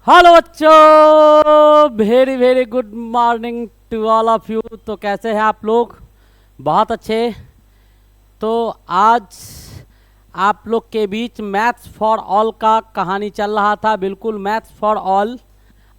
Hello बच्चों, very very good morning to all of you. तो कैसे हैं आप लोग? बहुत अच्छे। तो आज आप लोग के बीच मैथ्स फॉर ऑल का कहानी चल रहा था। बिल्कुल मैथ्स फॉर ऑल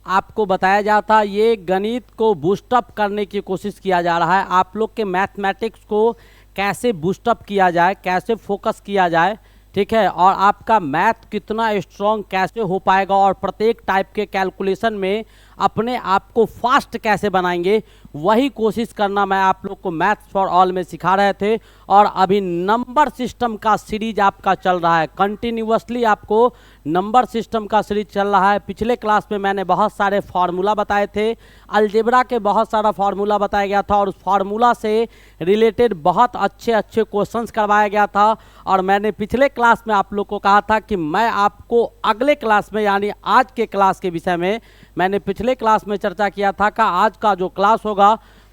आपको बताया जाता, ये गणित को बूस्टअप करने की कोशिश किया जा रहा है। आप लोग के मैथमेटिक्स को कैसे बूस्टअप किया जाए, कैसे फोकस किया जाए, ठीक है, और आपका मैथ कितना स्ट्रॉन्ग कैसे हो पाएगा, और प्रत्येक टाइप के कैलकुलेशन में अपने आप को फास्ट कैसे बनाएंगे, वही कोशिश करना मैं आप लोग को मैथ्स फॉर ऑल में सिखा रहे थे। और अभी नंबर सिस्टम का सीरीज आपका चल रहा है, कंटिन्यूअसली आपको नंबर सिस्टम का सीरीज चल रहा है। पिछले क्लास में मैंने बहुत सारे फार्मूला बताए थे, अलजेब्रा के बहुत सारा फार्मूला बताया गया था, और उस फार्मूला से रिलेटेड बहुत अच्छे अच्छे क्वेश्चंस करवाया गया था। और मैंने पिछले क्लास में आप लोग को कहा था कि मैं आपको अगले क्लास में, यानी आज के क्लास के विषय में, मैंने पिछले क्लास में चर्चा किया था कि आज का जो क्लास होगा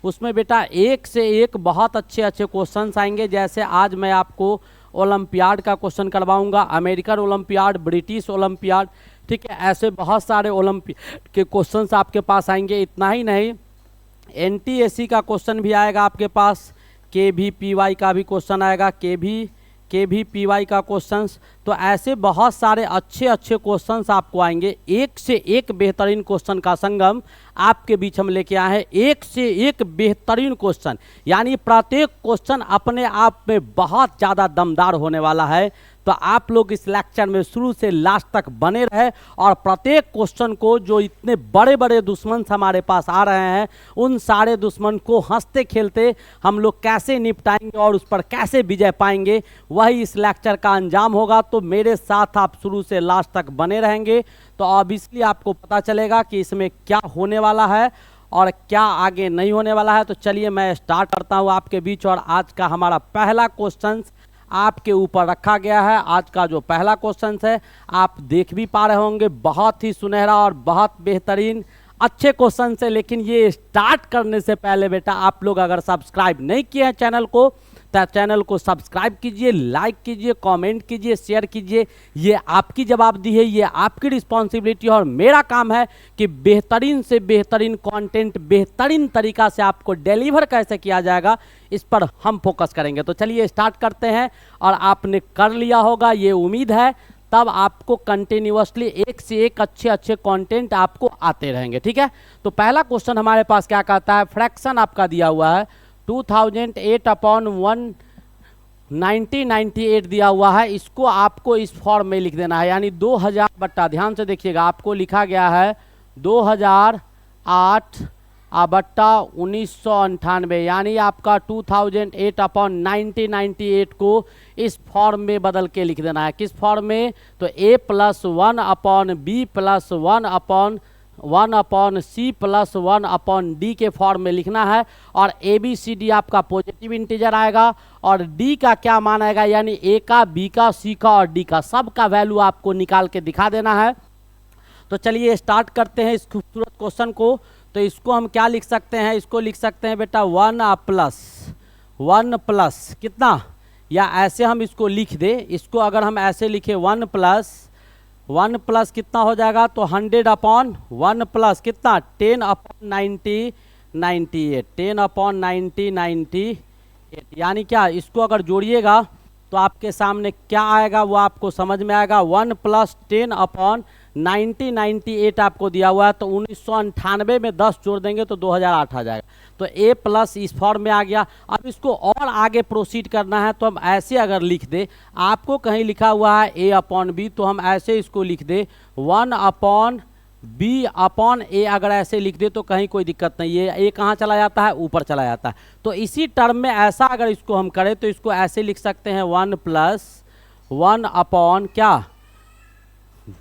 उसमें बेटा एक से एक बहुत अच्छे अच्छे क्वेश्चंस आएंगे। जैसे आज मैं आपको ओलंपियाड का क्वेश्चन करवाऊंगा, अमेरिकन ओलंपियाड, ब्रिटिश ओलंपियाड, ठीक है, ऐसे बहुत सारे ओलंपियाड के क्वेश्चंस आपके पास आएंगे। इतना ही नहीं, एनटीएससी का क्वेश्चन भी आएगा आपके पास, केवीपीवाई का भी क्वेश्चन आएगा, केवीपीवाई का क्वेश्चंस। तो ऐसे बहुत सारे अच्छे अच्छे क्वेश्चंस आपको आएंगे। एक से एक बेहतरीन क्वेश्चन का संगम आपके बीच हम लेके आए हैं। एक से एक बेहतरीन क्वेश्चन, यानी प्रत्येक क्वेश्चन अपने आप में बहुत ज़्यादा दमदार होने वाला है। तो आप लोग इस लेक्चर में शुरू से लास्ट तक बने रहे, और प्रत्येक क्वेश्चन को, जो इतने बड़े बड़े दुश्मन हमारे पास आ रहे हैं, उन सारे दुश्मन को हंसते खेलते हम लोग कैसे निपटाएंगे और उस पर कैसे विजय पाएंगे, वही इस लेक्चर का अंजाम होगा। तो मेरे साथ आप शुरू से लास्ट तक बने रहेंगे तो ऑब्वियसली आपको पता चलेगा कि इसमें क्या होने वाला है और क्या आगे नहीं होने वाला है। तो चलिए मैं स्टार्ट करता हूँ आपके बीच, और आज का हमारा पहला क्वेश्चन आपके ऊपर रखा गया है। आज का जो पहला क्वेश्चन है आप देख भी पा रहे होंगे, बहुत ही सुनहरा और बहुत बेहतरीन अच्छे क्वेश्चन है। लेकिन ये स्टार्ट करने से पहले बेटा, आप लोग अगर सब्सक्राइब नहीं किए हैं चैनल को, तो चैनल को सब्सक्राइब कीजिए, लाइक कीजिए, कमेंट कीजिए, शेयर कीजिए। ये आपकी जवाबदेही है, ये आपकी रिस्पॉन्सिबिलिटी है, और मेरा काम है कि बेहतरीन से बेहतरीन कंटेंट बेहतरीन तरीका से आपको डिलीवर कैसे किया जाएगा, इस पर हम फोकस करेंगे। तो चलिए स्टार्ट करते हैं, और आपने कर लिया होगा ये उम्मीद है, तब आपको कंटिन्यूअसली एक से एक अच्छे अच्छे कंटेंट आपको आते रहेंगे, ठीक है। तो पहला क्वेश्चन हमारे पास क्या कहता है, फ्रैक्शन आपका दिया हुआ है 2008/1998 दिया हुआ है। इसको आपको इस फॉर्म में लिख देना है, यानी 2000 बट्टा, ध्यान से देखिएगा, आपको लिखा गया है 2008 बट्टा 1998, यानी आपका 2008/1998 को इस फॉर्म में बदल के लिख देना है। किस फॉर्म में? तो a+1/b+1/1/c+1/d के फॉर्म में लिखना है। और ABCD आपका पॉजिटिव इंटीजर आएगा, और D का क्या मान आएगा, यानी A का, B का, C का और D का, सब का वैल्यू आपको निकाल के दिखा देना है। तो चलिए स्टार्ट करते हैं इस खूबसूरत क्वेश्चन को। तो इसको हम क्या लिख सकते हैं, इसको लिख सकते हैं बेटा 1 प्लस कितना, या ऐसे हम इसको लिख दे, इसको अगर हम ऐसे लिखे 1 प्लस कितना हो जाएगा, तो 100/1 प्लस कितना, 10/9098, 10/9098, यानी क्या, इसको अगर जोड़िएगा तो आपके सामने क्या आएगा वो आपको समझ में आएगा। 1 + 10/9098 आपको दिया हुआ है, तो 1998 में 10 जोड़ देंगे तो 2008 आ जाएगा। तो A+ इस फॉर्म में आ गया। अब इसको और आगे प्रोसीड करना है, तो हम ऐसे अगर लिख दे, आपको कहीं लिखा हुआ है A/B, तो हम ऐसे इसको लिख दे 1/B/A, अगर ऐसे लिख दे तो कहीं कोई दिक्कत नहीं है। A कहाँ चला जाता है, ऊपर चला जाता है। तो इसी टर्म में ऐसा अगर इसको हम करें तो इसको ऐसे लिख सकते हैं 1 + 1 क्या,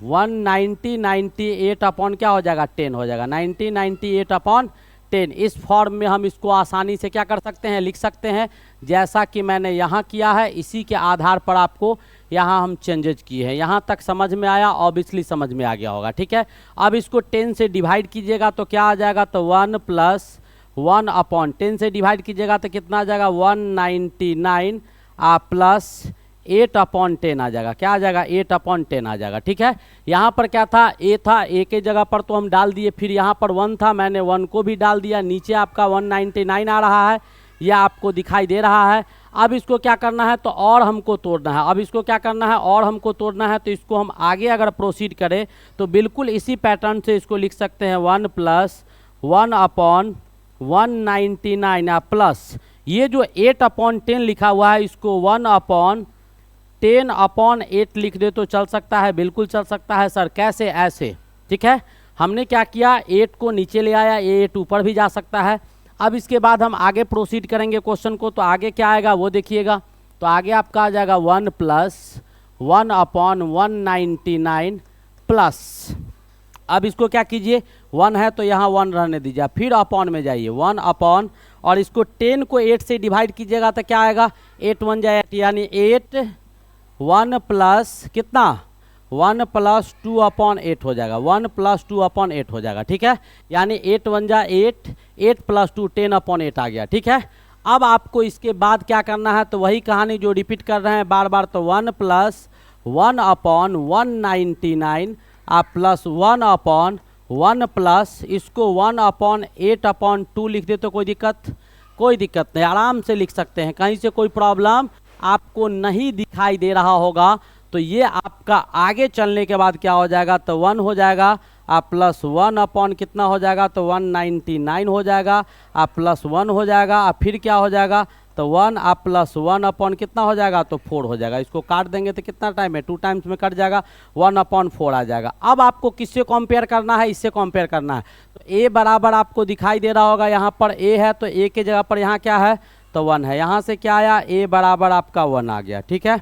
1998 क्या हो जाएगा, 10 हो जाएगा, 1998/10। इस फॉर्म में हम इसको आसानी से क्या कर सकते हैं, लिख सकते हैं। जैसा कि मैंने यहाँ किया है, इसी के आधार पर आपको यहाँ हम चेंजेज किए हैं। यहाँ तक समझ में आया, ऑब्वियसली समझ में आ गया होगा, ठीक है। अब इसको 10 से डिवाइड कीजिएगा तो क्या आ जाएगा, तो 1 + 1/10 से डिवाइड कीजिएगा तो कितना आ जाएगा, 199 प्लस 8/10 आ जाएगा। क्या आ जाएगा? 8/10 आ जाएगा। ठीक है, यहाँ पर क्या था? ए था, ए के जगह पर तो हम डाल दिए, फिर यहाँ पर 1 था, मैंने 1 को भी डाल दिया। नीचे आपका 199 आ रहा है, यह आपको दिखाई दे रहा है। अब इसको क्या करना है? तो और हमको तोड़ना है। अब इसको क्या करना है? और हमको तोड़ना है, तो इसको हम आगे अगर प्रोसीड करें तो बिल्कुल इसी पैटर्न से इसको लिख सकते हैं 1 + 1/199 या प्लस ये जो 8/10 लिखा हुआ है इसको 1/10/8 लिख दे तो चल सकता है? बिल्कुल चल सकता है सर। कैसे? ऐसे। ठीक है, हमने क्या किया? 8 को नीचे ले आया, 8 ऊपर भी जा सकता है। अब इसके बाद हम आगे प्रोसीड करेंगे क्वेश्चन को, तो आगे क्या आएगा वो देखिएगा। तो आगे आपका आ जाएगा 1 + 1/199 प्लस, अब इसको क्या कीजिए? 1 है तो यहाँ 1 रहने दीजिए, फिर अपॉन में जाइए 1/, और इसको 10 को 8 से डिवाइड कीजिएगा तो क्या आएगा? 8 1 जा 8, यानी 8 1 प्लस कितना? 1 + 2/8 हो जाएगा। 1 + 2/8 हो जाएगा। ठीक है, यानी 8 1 जा 8, 8 + 2 10/8 आ गया। ठीक है, अब आपको इसके बाद क्या करना है? तो वही कहानी जो रिपीट कर रहे हैं बार बार, तो 1 + 1/199 आप प्लस 1/1 प्लस इसको 1/8/2 लिख दे तो कोई दिक्कत? कोई दिक्कत नहीं, आराम से लिख सकते हैं, कहीं से कोई प्रॉब्लम आपको नहीं दिखाई दे रहा होगा। तो ये आपका आगे चलने के बाद क्या हो जाएगा? तो 1 हो जाएगा, आप प्लस 1/, कितना हो जाएगा? तो 199 हो जाएगा, आप प्लस 1 हो जाएगा, आप फिर क्या हो जाएगा? तो 1 आप प्लस 1/, कितना हो जाएगा? तो 4 हो जाएगा। इसको काट देंगे तो कितना टाइम है? 2 टाइम्स में कट जाएगा, 1/4 आ जाएगा। अब आपको किससे कंपेयर करना है? इससे कंपेयर करना है। तो ए बराबर आपको दिखाई दे रहा होगा, यहाँ पर ए है तो ए के जगह पर यहाँ क्या है? तो 1 है। यहाँ से क्या आया? ए बराबर आपका 1 आ गया। ठीक है,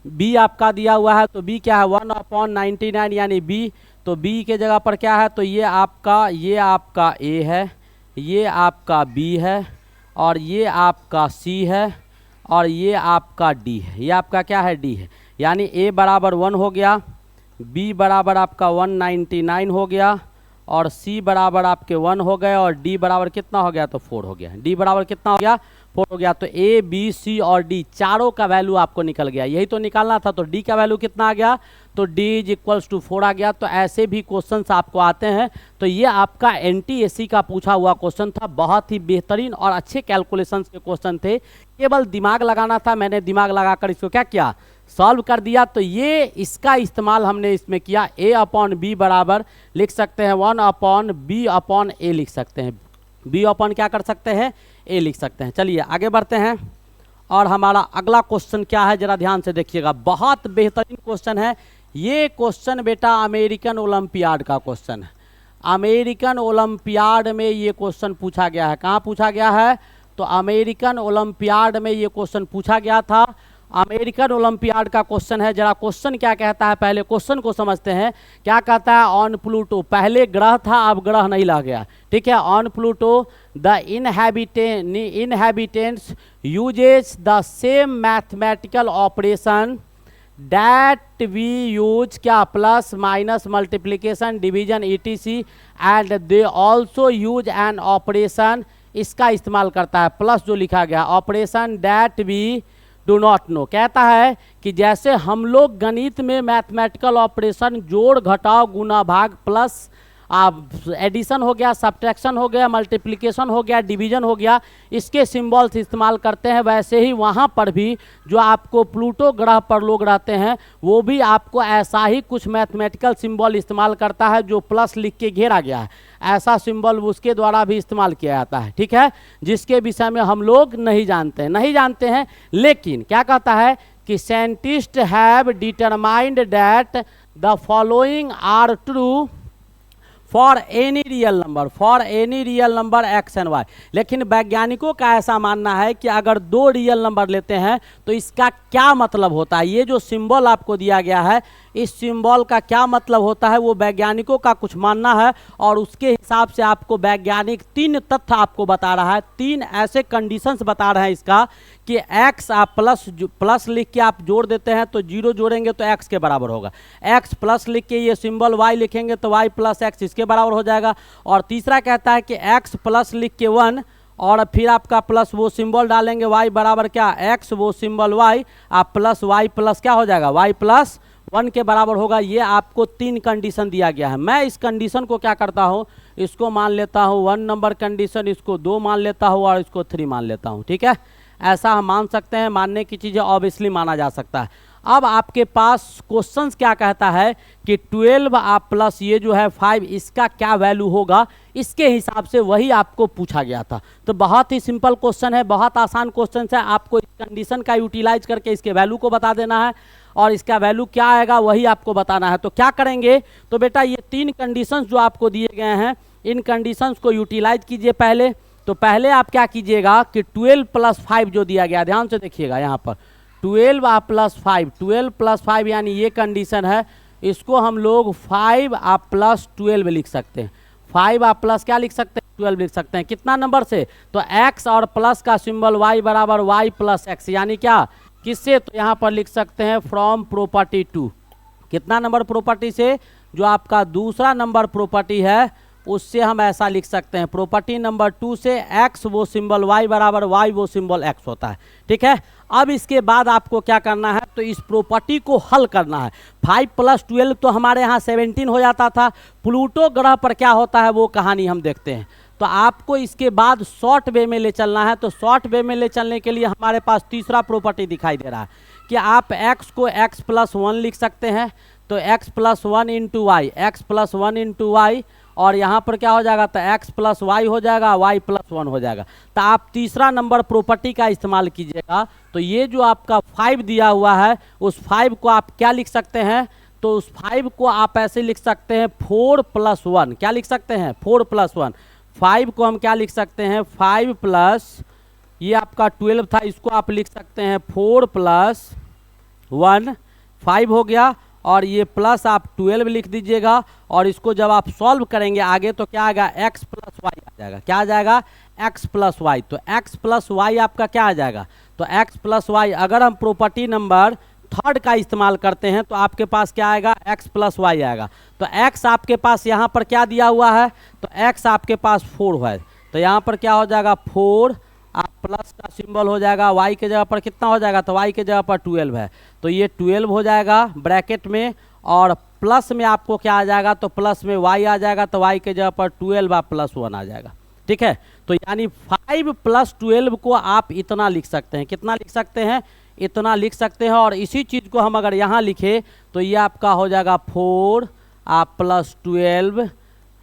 बी आपका दिया हुआ है तो बी क्या है? 1/99 यानी बी, तो बी के जगह पर क्या है? तो ये आपका ए है, ये आपका बी है, और ये आपका सी है, और ये आपका डी है। ये आपका क्या है? डी है। यानी ए बराबर 1 हो गया, बी बराबर आपका 199 हो गया, और सी बराबर आपके 1 हो गए, और डी बराबर कितना हो गया? तो 4 हो गया। डी बराबर कितना हो गया? 4 हो गया। तो ए बी सी और डी चारों का वैल्यू आपको निकल गया, यही तो निकालना था। तो डी का वैल्यू कितना आ गया? तो डी = 4 आ गया। तो ऐसे भी क्वेश्चंस आपको आते हैं। तो ये आपका NTSC का पूछा हुआ क्वेश्चन था, बहुत ही बेहतरीन और अच्छे कैलकुलेशंस के क्वेश्चन थे, केवल दिमाग लगाना था। मैंने दिमाग लगाकर इसको क्या किया? सॉल्व कर दिया। तो ये इसका इस्तेमाल हमने इसमें किया। A/B बराबर लिख सकते हैं 1/B/A लिख सकते हैं, B/ क्या कर सकते हैं? A लिख सकते हैं। चलिए आगे बढ़ते हैं, और हमारा अगला क्वेश्चन क्या है जरा ध्यान से देखिएगा, बहुत बेहतरीन क्वेश्चन है। ये क्वेश्चन बेटा अमेरिकन ओलंपियाड का क्वेश्चन है। अमेरिकन ओलंपियाड में ये क्वेश्चन पूछा गया है। कहाँ पूछा गया है? तो अमेरिकन ओलंपियाड में ये क्वेश्चन पूछा गया था। अमेरिकन ओलंपियाड का क्वेश्चन है। जरा क्वेश्चन क्या कहता है, पहले क्वेश्चन को समझते हैं। क्या कहता है? ऑन प्लूटो, पहले ग्रह था अब ग्रह नहीं रह गया। ठीक है, on Pluto the inhabitants uses the same mathematical operation that we use क्या? Plus minus multiplication division ETC, and they also use an operation, इसका इस्तेमाल करता है। प्लस जो लिखा गया operation that we do not know, कहता है कि जैसे हम लोग गणित में मैथमेटिकल ऑपरेशन जोड़ घटाव गुना भाग प्लस एडिशन हो गया, सब्ट्रैक्शन हो गया, मल्टीप्लिकेशन हो गया, डिवीजन हो गया, इसके सिंबल्स इस्तेमाल करते हैं, वैसे ही वहाँ पर भी जो आपको प्लूटो ग्रह पर लोग रहते हैं वो भी आपको ऐसा ही कुछ मैथमेटिकल सिंबल इस्तेमाल करता है जो प्लस लिख के घेरा गया है। ऐसा सिंबल उसके द्वारा भी इस्तेमाल किया जाता है। ठीक है, जिसके विषय में हम लोग नहीं जानते हैं। लेकिन क्या कहता है कि scientist have determined that the following are true for any real number x and y. लेकिन वैज्ञानिकों का ऐसा मानना है कि अगर 2 रियल नंबर लेते हैं तो इसका क्या मतलब होता है? ये जो सिंबल आपको दिया गया है, इस सिंबल का क्या मतलब होता है वो वैज्ञानिकों का कुछ मानना है, और उसके हिसाब से आपको वैज्ञानिक 3 तथ्य आपको बता रहा है, 3 ऐसे कंडीशंस बता रहे हैं इसका कि x आप प्लस लिख के आप जोड़ देते हैं तो 0 जोड़ेंगे तो x के बराबर होगा, x प्लस लिख के ये सिंबल y लिखेंगे तो y + x इसके बराबर हो जाएगा। और तीसरा कहता है कि x प्लस लिख के 1 और फिर आपका प्लस वो सिंबल डालेंगे y बराबर क्या x, वो सिंबल y, आप प्लस y प्लस क्या हो जाएगा y प्लस 1 के बराबर होगा। ये आपको 3 कंडीशन दिया गया है। मैं इस कंडीशन को क्या करता हूँ, इसको मान लेता हूँ 1 नंबर कंडीशन, इसको 2 मान लेता हूँ और इसको 3 मान लेता हूँ। ठीक है, ऐसा हम मान सकते हैं, मानने की चीज़ें ऑब्वियसली माना जा सकता है। अब आपके पास क्वेश्चंस क्या कहता है कि 12 आप प्लस ये जो है 5, इसका क्या वैल्यू होगा, इसके हिसाब से वही आपको पूछा गया था। तो बहुत ही सिंपल क्वेश्चन है, बहुत आसान क्वेश्चन है। आपको इस कंडीशन का यूटिलाइज करके इसके वैल्यू को बता देना है और इसका वैल्यू क्या आएगा वही आपको बताना है। तो क्या करेंगे, तो बेटा ये 3 कंडीशंस जो आपको दिए गए हैं, इन कंडीशंस को यूटिलाइज कीजिए पहले। तो पहले आप क्या कीजिएगा कि 12 प्लस 5 जो दिया गया, ध्यान से देखिएगा यहाँ पर 12 आप प्लस 5, 12 प्लस 5 यानी ये कंडीशन है, इसको हम लोग 5 आप प्लस 12 लिख सकते हैं। 5 आप प्लस क्या लिख सकते हैं, 12 लिख सकते हैं। कितना नंबर से, तो x और प्लस का सिंबल y बराबर y प्लस x, यानी क्या किससे, तो यहाँ पर लिख सकते हैं फ्रॉम प्रॉपर्टी 2। कितना नंबर प्रॉपर्टी से, जो आपका दूसरा नंबर प्रॉपर्टी है उससे हम ऐसा लिख सकते हैं, प्रॉपर्टी नंबर 2 से x वो सिंबल y बराबर y वो सिंबल x होता है। ठीक है, अब इसके बाद आपको क्या करना है, तो इस प्रॉपर्टी को हल करना है। 5 प्लस 12 तो हमारे यहाँ 17 हो जाता था। प्लूटो ग्रह पर क्या होता है वो कहानी हम देखते हैं। तो आपको इसके बाद शॉर्ट वे में ले चलना है। तो शॉर्ट वे में ले चलने के लिए हमारे पास तीसरा प्रॉपर्टी दिखाई दे रहा है कि आप x को x प्लस 1 लिख सकते हैं। तो x plus 1 into y, x plus 1 into y, और यहाँ पर क्या हो जाएगा, तो x प्लस वाई हो जाएगा, y प्लस 1 हो जाएगा। तो आप तीसरा नंबर प्रॉपर्टी का इस्तेमाल कीजिएगा। तो ये जो आपका 5 दिया हुआ है, उस 5 को आप क्या लिख सकते हैं, तो उस 5 को आप ऐसे लिख सकते हैं 4 प्लस 1, क्या लिख सकते हैं 4 प्लस 1। 5 को हम क्या लिख सकते हैं 5 प्लस, ये आपका 12 था, इसको आप लिख सकते हैं 4 प्लस 1, 5 हो गया, और ये प्लस आप 12 लिख दीजिएगा। और इसको जब आप सॉल्व करेंगे आगे तो क्या आएगा, x प्लस वाई आ जाएगा। क्या आ जाएगा, x प्लस वाई। तो x प्लस वाई आपका क्या आ जाएगा, तो x प्लस वाई, अगर हम प्रॉपर्टी नंबर 3 का इस्तेमाल करते हैं तो आपके पास क्या आएगा, x प्लस वाई आएगा। तो x आपके पास यहाँ पर क्या दिया हुआ है, तो x आपके पास 4 है, तो यहाँ पर क्या हो जाएगा 4, आप प्लस का सिंबल हो जाएगा, y के जगह पर कितना हो जाएगा, तो y के जगह पर 12 है, तो ये 12 हो जाएगा ब्रैकेट में, और प्लस में आपको क्या आ जाएगा, तो प्लस में y आ जाएगा, तो y के जगह पर 12 आप प्लस 1 आ जाएगा। ठीक है, तो यानी 5 प्लस 12 को आप इतना लिख सकते हैं, कितना लिख सकते हैं, इतना लिख सकते हैं। और इसी चीज़ को हम अगर यहाँ लिखे तो ये आपका हो जाएगा 4 आप प्लस 12,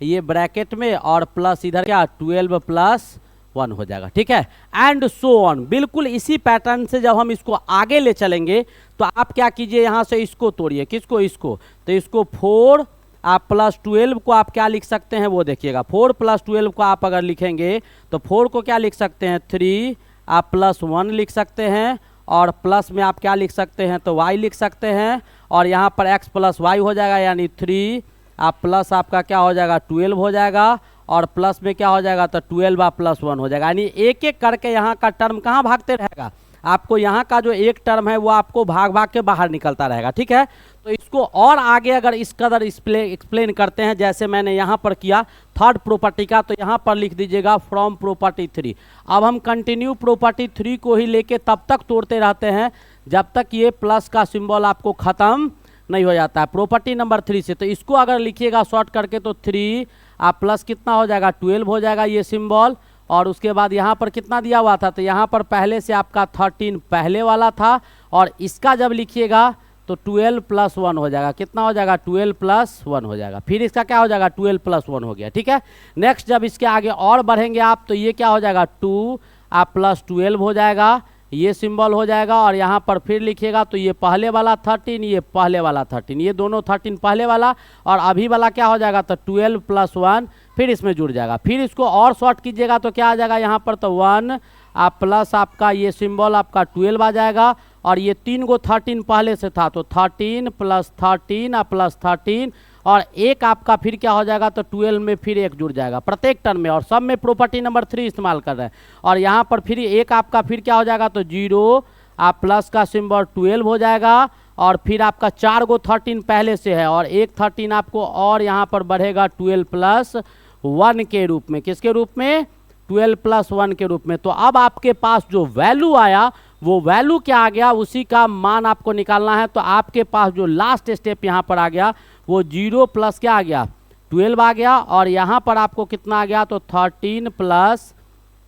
ये ब्रैकेट में, और प्लस इधर क्या 12 प्लस 1 हो जाएगा। ठीक है, एंड सो ऑन। बिल्कुल इसी पैटर्न से जब हम इसको आगे ले चलेंगे तो आप क्या कीजिए, यहाँ से इसको तोड़िए, किसको, इसको, तो इसको 4 आप प्लस 12 को आप क्या लिख सकते हैं वो देखिएगा। 4 प्लस 12 को आप अगर लिखेंगे तो 4 को क्या लिख सकते हैं 3 आप प्लस 1 लिख सकते हैं, और प्लस में आप क्या लिख सकते हैं, तो y लिख सकते हैं, और यहाँ पर x प्लस वाई हो जाएगा, यानी 3 आप प्लस आपका क्या हो जाएगा 12 हो जाएगा, और प्लस में क्या हो जाएगा, तो 12 आप प्लस 1 हो जाएगा। यानी एक एक करके यहाँ का टर्म कहाँ भागते रहेगा, आपको यहाँ का जो एक टर्म है वो आपको भाग भाग के बाहर निकलता रहेगा। ठीक है, तो इसको और आगे अगर इस कदर एक्सप्लेन करते हैं जैसे मैंने यहाँ पर किया 3rd प्रॉपर्टी का, तो यहाँ पर लिख दीजिएगा फ्रॉम प्रॉपर्टी 3। अब हम कंटिन्यू प्रॉपर्टी 3 को ही लेके तब तक तोड़ते रहते हैं जब तक ये प्लस का सिंबल आपको ख़त्म नहीं हो जाता है प्रॉपर्टी नंबर 3 से। तो इसको अगर लिखिएगा शॉर्ट करके तो 3 आप प्लस कितना हो जाएगा 12 हो जाएगा ये सिंबल, और उसके बाद यहाँ पर कितना दिया हुआ था, तो यहाँ पर पहले से आपका 13 पहले वाला था, और इसका जब लिखिएगा तो 12 प्लस 1 हो जाएगा, कितना हो जाएगा 12 प्लस 1 हो जाएगा, फिर इसका क्या हो जाएगा 12 प्लस 1 हो गया। ठीक है, नेक्स्ट जब इसके आगे और बढ़ेंगे आप तो ये क्या हो जाएगा 2 आप प्लस 12 हो जाएगा, ये सिंबल हो जाएगा, और यहाँ पर फिर लिखिएगा तो ये पहले वाला 13 ये पहले वाला 13, ये दोनों 13 पहले वाला, और अभी वाला क्या हो जाएगा तो 12 प्लस 1 फिर इसमें जुड़ जाएगा। फिर इसको और शॉर्ट कीजिएगा तो क्या आ जाएगा यहाँ पर तो 1 आप प्लस आपका ये सिंबल आपका 12 आ जाएगा, और ये 3 गो 13 पहले से था तो 13 प्लस 13 आप प्लस 13, और एक आपका फिर क्या हो जाएगा तो 12 में फिर एक जुड़ जाएगा प्रत्येक टर्म में, और सब में प्रॉपर्टी नंबर 3 इस्तेमाल कर रहे हैं। और यहाँ पर फिर एक आपका फिर क्या हो जाएगा तो 0 आप प्लस का सिंबल 12 हो जाएगा, और फिर आपका 4 गो 13 पहले से है, और एक 13 आपको और यहाँ पर बढ़ेगा 12 प्लस 1 के रूप में, किसके रूप में 12 प्लस 1 के रूप में। तो अब आपके पास जो वैल्यू आया वो वैल्यू क्या आ गया, उसी का मान आपको निकालना है। तो आपके पास जो लास्ट स्टेप यहाँ पर आ गया वो 0 प्लस क्या आ गया, 12 आ गया। और यहाँ पर आपको कितना आ गया, तो 13 प्लस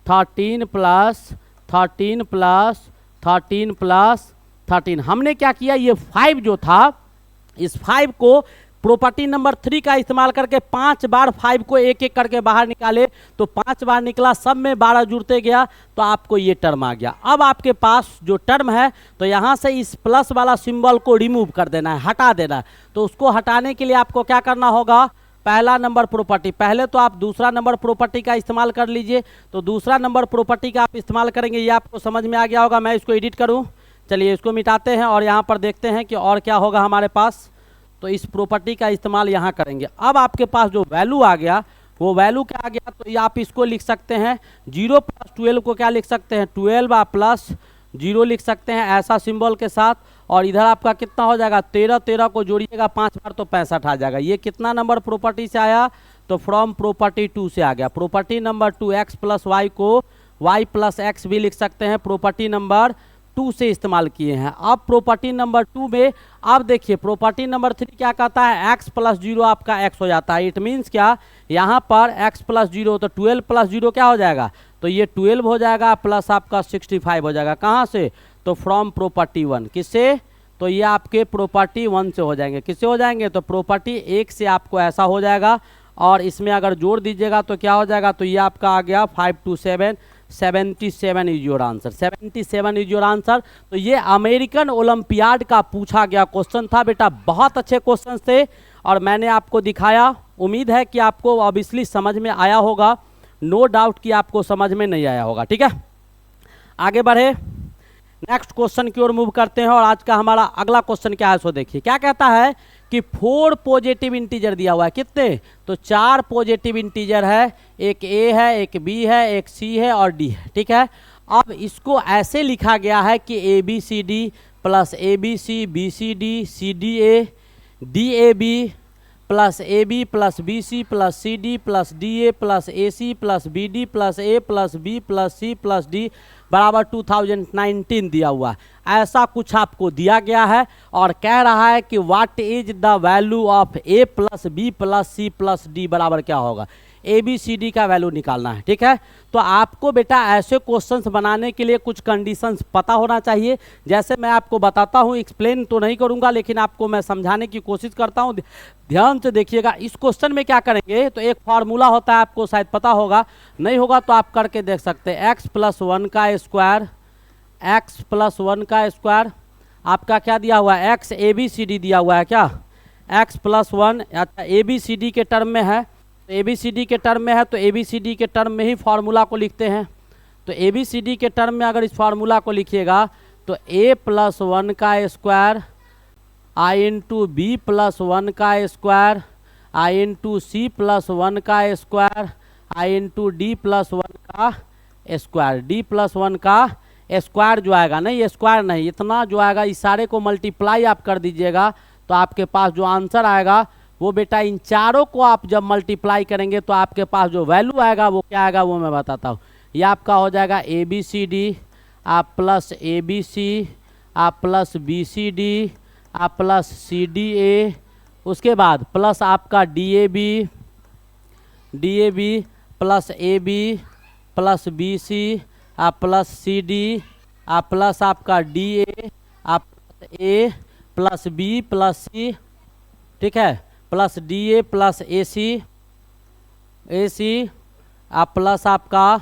13 प्लस 13 प्लस 13 प्लस 13। हमने क्या किया, ये 5 जो था, इस 5 को प्रॉपर्टी नंबर 3 का इस्तेमाल करके 5 बार 5 को एक एक करके बाहर निकाले। तो 5 बार निकला, सब में 12 जुड़ते गया, तो आपको ये टर्म आ गया। अब आपके पास जो टर्म है, तो यहाँ से इस प्लस वाला सिंबल को रिमूव कर देना है, हटा देना है। तो उसको हटाने के लिए आपको क्या करना होगा, पहला नंबर प्रॉपर्टी, पहले तो आप दूसरा नंबर प्रॉपर्टी का इस्तेमाल कर लीजिए। तो दूसरा नंबर प्रॉपर्टी का आप इस्तेमाल करेंगे, ये आपको समझ में आ गया होगा। मैं इसको एडिट करूँ, चलिए इसको मिटाते हैं और यहाँ पर देखते हैं कि और क्या होगा हमारे पास। तो इस प्रॉपर्टी का इस्तेमाल यहाँ करेंगे। अब आपके पास जो वैल्यू आ गया वो वैल्यू क्या आ गया, तो ये आप इसको लिख सकते हैं 0 प्लस 12 को क्या लिख सकते हैं, 12 प्लस 0 लिख सकते हैं ऐसा सिंबल के साथ। और इधर आपका कितना हो जाएगा, 13, 13 को जोड़िएगा 5 बार तो 65 आ जाएगा। ये कितना नंबर प्रॉपर्टी से आया, तो फ्रॉम प्रॉपर्टी 2 से आ गया। Property number 2 x plus y को y प्लस एक्स भी लिख सकते हैं, प्रॉपर्टी नंबर 2 से इस्तेमाल किए हैं। अब प्रॉपर्टी नंबर 2 में अब देखिए प्रॉपर्टी नंबर 3 क्या कहता है, x प्लस 0 आपका x हो जाता है। इट मीन्स क्या, यहाँ पर x प्लस 0 तो 12 प्लस 0 क्या हो जाएगा, तो ये 12 हो जाएगा प्लस आपका 65 हो जाएगा। कहाँ से, तो फ्रॉम प्रॉपर्टी 1, किससे, तो ये आपके प्रॉपर्टी 1 से हो जाएंगे। किससे हो जाएंगे, तो प्रॉपर्टी 1 से आपको ऐसा हो जाएगा। और इसमें अगर जोड़ दीजिएगा तो क्या हो जाएगा, तो ये आपका आ गया 5 2 7, 77 is your answer. 77 is your answer. तो ये अमेरिकन ओलंपियाड का पूछा गया क्वेश्चन था बेटा, बहुत अच्छे क्वेश्चन थे और मैंने आपको दिखाया। उम्मीद है कि आपको ऑब्वियसली समझ में आया होगा, नो डाउट कि आपको समझ में नहीं आया होगा। ठीक है, आगे बढ़े, नेक्स्ट क्वेश्चन की ओर मूव करते हैं। और आज का हमारा अगला क्वेश्चन क्या है, सो देखिए क्या कहता है कि 4 पॉजिटिव इंटीजर दिया हुआ है। कितने, तो 4 पॉजिटिव इंटीजर है, एक a है, एक b है, एक c है और d है। ठीक है, अब इसको ऐसे लिखा गया है कि ABCD plus ABC BCD CDA DAB plus AB plus BC plus CD plus DA plus AC plus BD plus A plus B plus C plus D बराबर 2019 दिया हुआ है। ऐसा कुछ आपको दिया गया है और कह रहा है कि what is the value of A plus B plus C plus D बराबर क्या होगा, ABCD का वैल्यू निकालना है। ठीक है, तो आपको बेटा ऐसे क्वेश्चंस बनाने के लिए कुछ कंडीशंस पता होना चाहिए। जैसे मैं आपको बताता हूँ, एक्सप्लेन तो नहीं करूँगा लेकिन आपको मैं समझाने की कोशिश करता हूँ, ध्यान से देखिएगा। इस क्वेश्चन में क्या करेंगे, तो एक फार्मूला होता है, आपको शायद पता होगा, नहीं होगा तो आप करके देख सकते हैं। x प्लस 1 का स्क्वायर, x प्लस 1 का स्क्वायर आपका क्या दिया हुआ है, x ABCD दिया हुआ है क्या, x प्लस 1 अच्छा ABCD के टर्म में है, ABCD के टर्म में है तो ABCD के टर्म में ही फार्मूला को लिखते हैं। तो ABCD के टर्म में अगर इस फार्मूला को लिखिएगा तो a प्लस 1 का square i into b plus 1 का square i into c plus 1 का square i into d plus 1 का स्क्वायर, डी प्लस 1 का स्क्वायर जो आएगा, नहीं स्क्वायर नहीं, इतना जो आएगा इस सारे को मल्टीप्लाई आप कर दीजिएगा तो आपके पास जो आंसर आएगा वो बेटा इन चारों को आप जब मल्टीप्लाई करेंगे तो आपके पास जो वैल्यू आएगा वो क्या आएगा वो मैं बताता हूँ। ये आपका हो जाएगा ABCD आप प्लस ABC आप प्लस BCD आप प्लस CDA, उसके बाद प्लस आपका DAB plus AB plus BC आप प्लस CD आप प्लस आपका DA आप A plus B plus C, ठीक है, प्लस DA प्लस AC आप प्लस आपका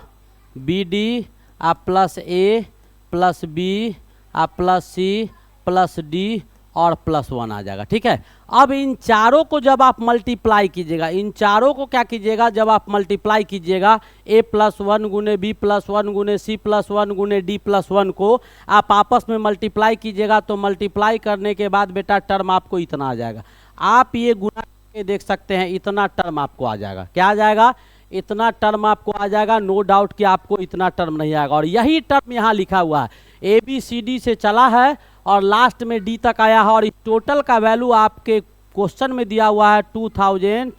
BD आप प्लस A प्लस B आप प्लस C प्लस D और प्लस 1 आ जाएगा। ठीक है, अब इन चारों को जब आप मल्टीप्लाई कीजिएगा, इन चारों को क्या कीजिएगा, जब आप मल्टीप्लाई कीजिएगा A प्लस 1 गुने B प्लस 1 गुने C प्लस 1 गुने D प्लस 1 को आप आपस में मल्टीप्लाई कीजिएगा तो मल्टीप्लाई करने के बाद बेटा टर्म आपको इतना आ जाएगा। आप ये गुना करके देख सकते हैं, इतना टर्म आपको आ जाएगा। क्या आ जाएगा, इतना टर्म आपको आ जाएगा। नो डाउट कि आपको इतना टर्म नहीं आएगा और यही टर्म यहाँ लिखा हुआ है, ABCD से चला है और लास्ट में D तक आया है और इस टोटल का वैल्यू आपके क्वेश्चन में दिया हुआ है 2019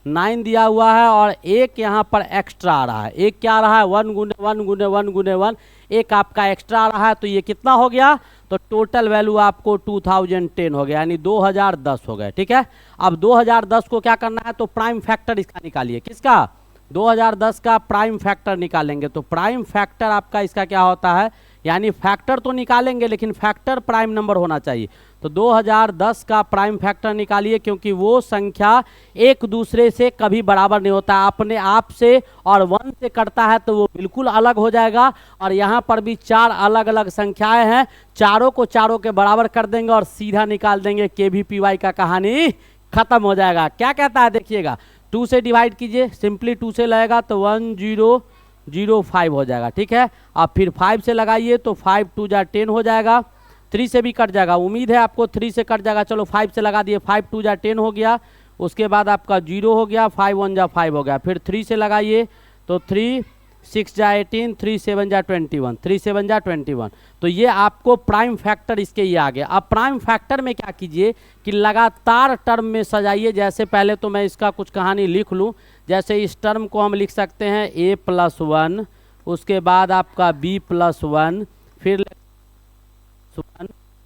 9 दिया हुआ है और एक यहाँ पर एक्स्ट्रा आ रहा है। एक क्या आ रहा है, 1 गुने 1 गुने 1 गुने 1, एक आपका एक्स्ट्रा आ रहा है। तो ये कितना हो गया, तो टोटल वैल्यू आपको 2010 हो गया, यानी 2010 हो गया। ठीक है, अब 2010 को क्या करना है, तो प्राइम फैक्टर इसका निकालिए। किसका, 2010 का प्राइम फैक्टर निकालेंगे। तो प्राइम फैक्टर आपका इसका क्या होता है, यानी फैक्टर तो निकालेंगे लेकिन फैक्टर प्राइम नंबर होना चाहिए। तो 2010 का प्राइम फैक्टर निकालिए, क्योंकि वो संख्या एक दूसरे से कभी बराबर नहीं होता, अपने आप से और 1 से कटता है तो वो बिल्कुल अलग हो जाएगा। और यहाँ पर भी 4 अलग अलग संख्याएं हैं, चारों को चारों के बराबर कर देंगे और सीधा निकाल देंगे, KVPY का कहानी खत्म हो जाएगा। क्या कहता है देखिएगा, 2 से डिवाइड कीजिए, सिंपली 2 से लगेगा तो 1005 हो जाएगा। ठीक है, अब फिर 5 से लगाइए तो 5 2 जा 10 हो जाएगा। 3 से भी कट जाएगा, उम्मीद है आपको 3 से कट जाएगा। चलो 5 से लगा दिए, 5 2 जा 10 हो गया। उसके बाद आपका 0 हो गया, 5 1 जा 5 हो गया। फिर 3 से लगाइए तो 3 6 जा 18, 3 7 जा 21, 3 7 जा 21। तो ये आपको प्राइम फैक्टर इसके ये आ गया। अब प्राइम फैक्टर में क्या कीजिए कि लगातार टर्म में सजाइए। जैसे पहले तो मैं इसका कुछ कहानी लिख लूँ, जैसे इस टर्म को हम लिख सकते हैं a+1, उसके बाद आपका b+1, फिर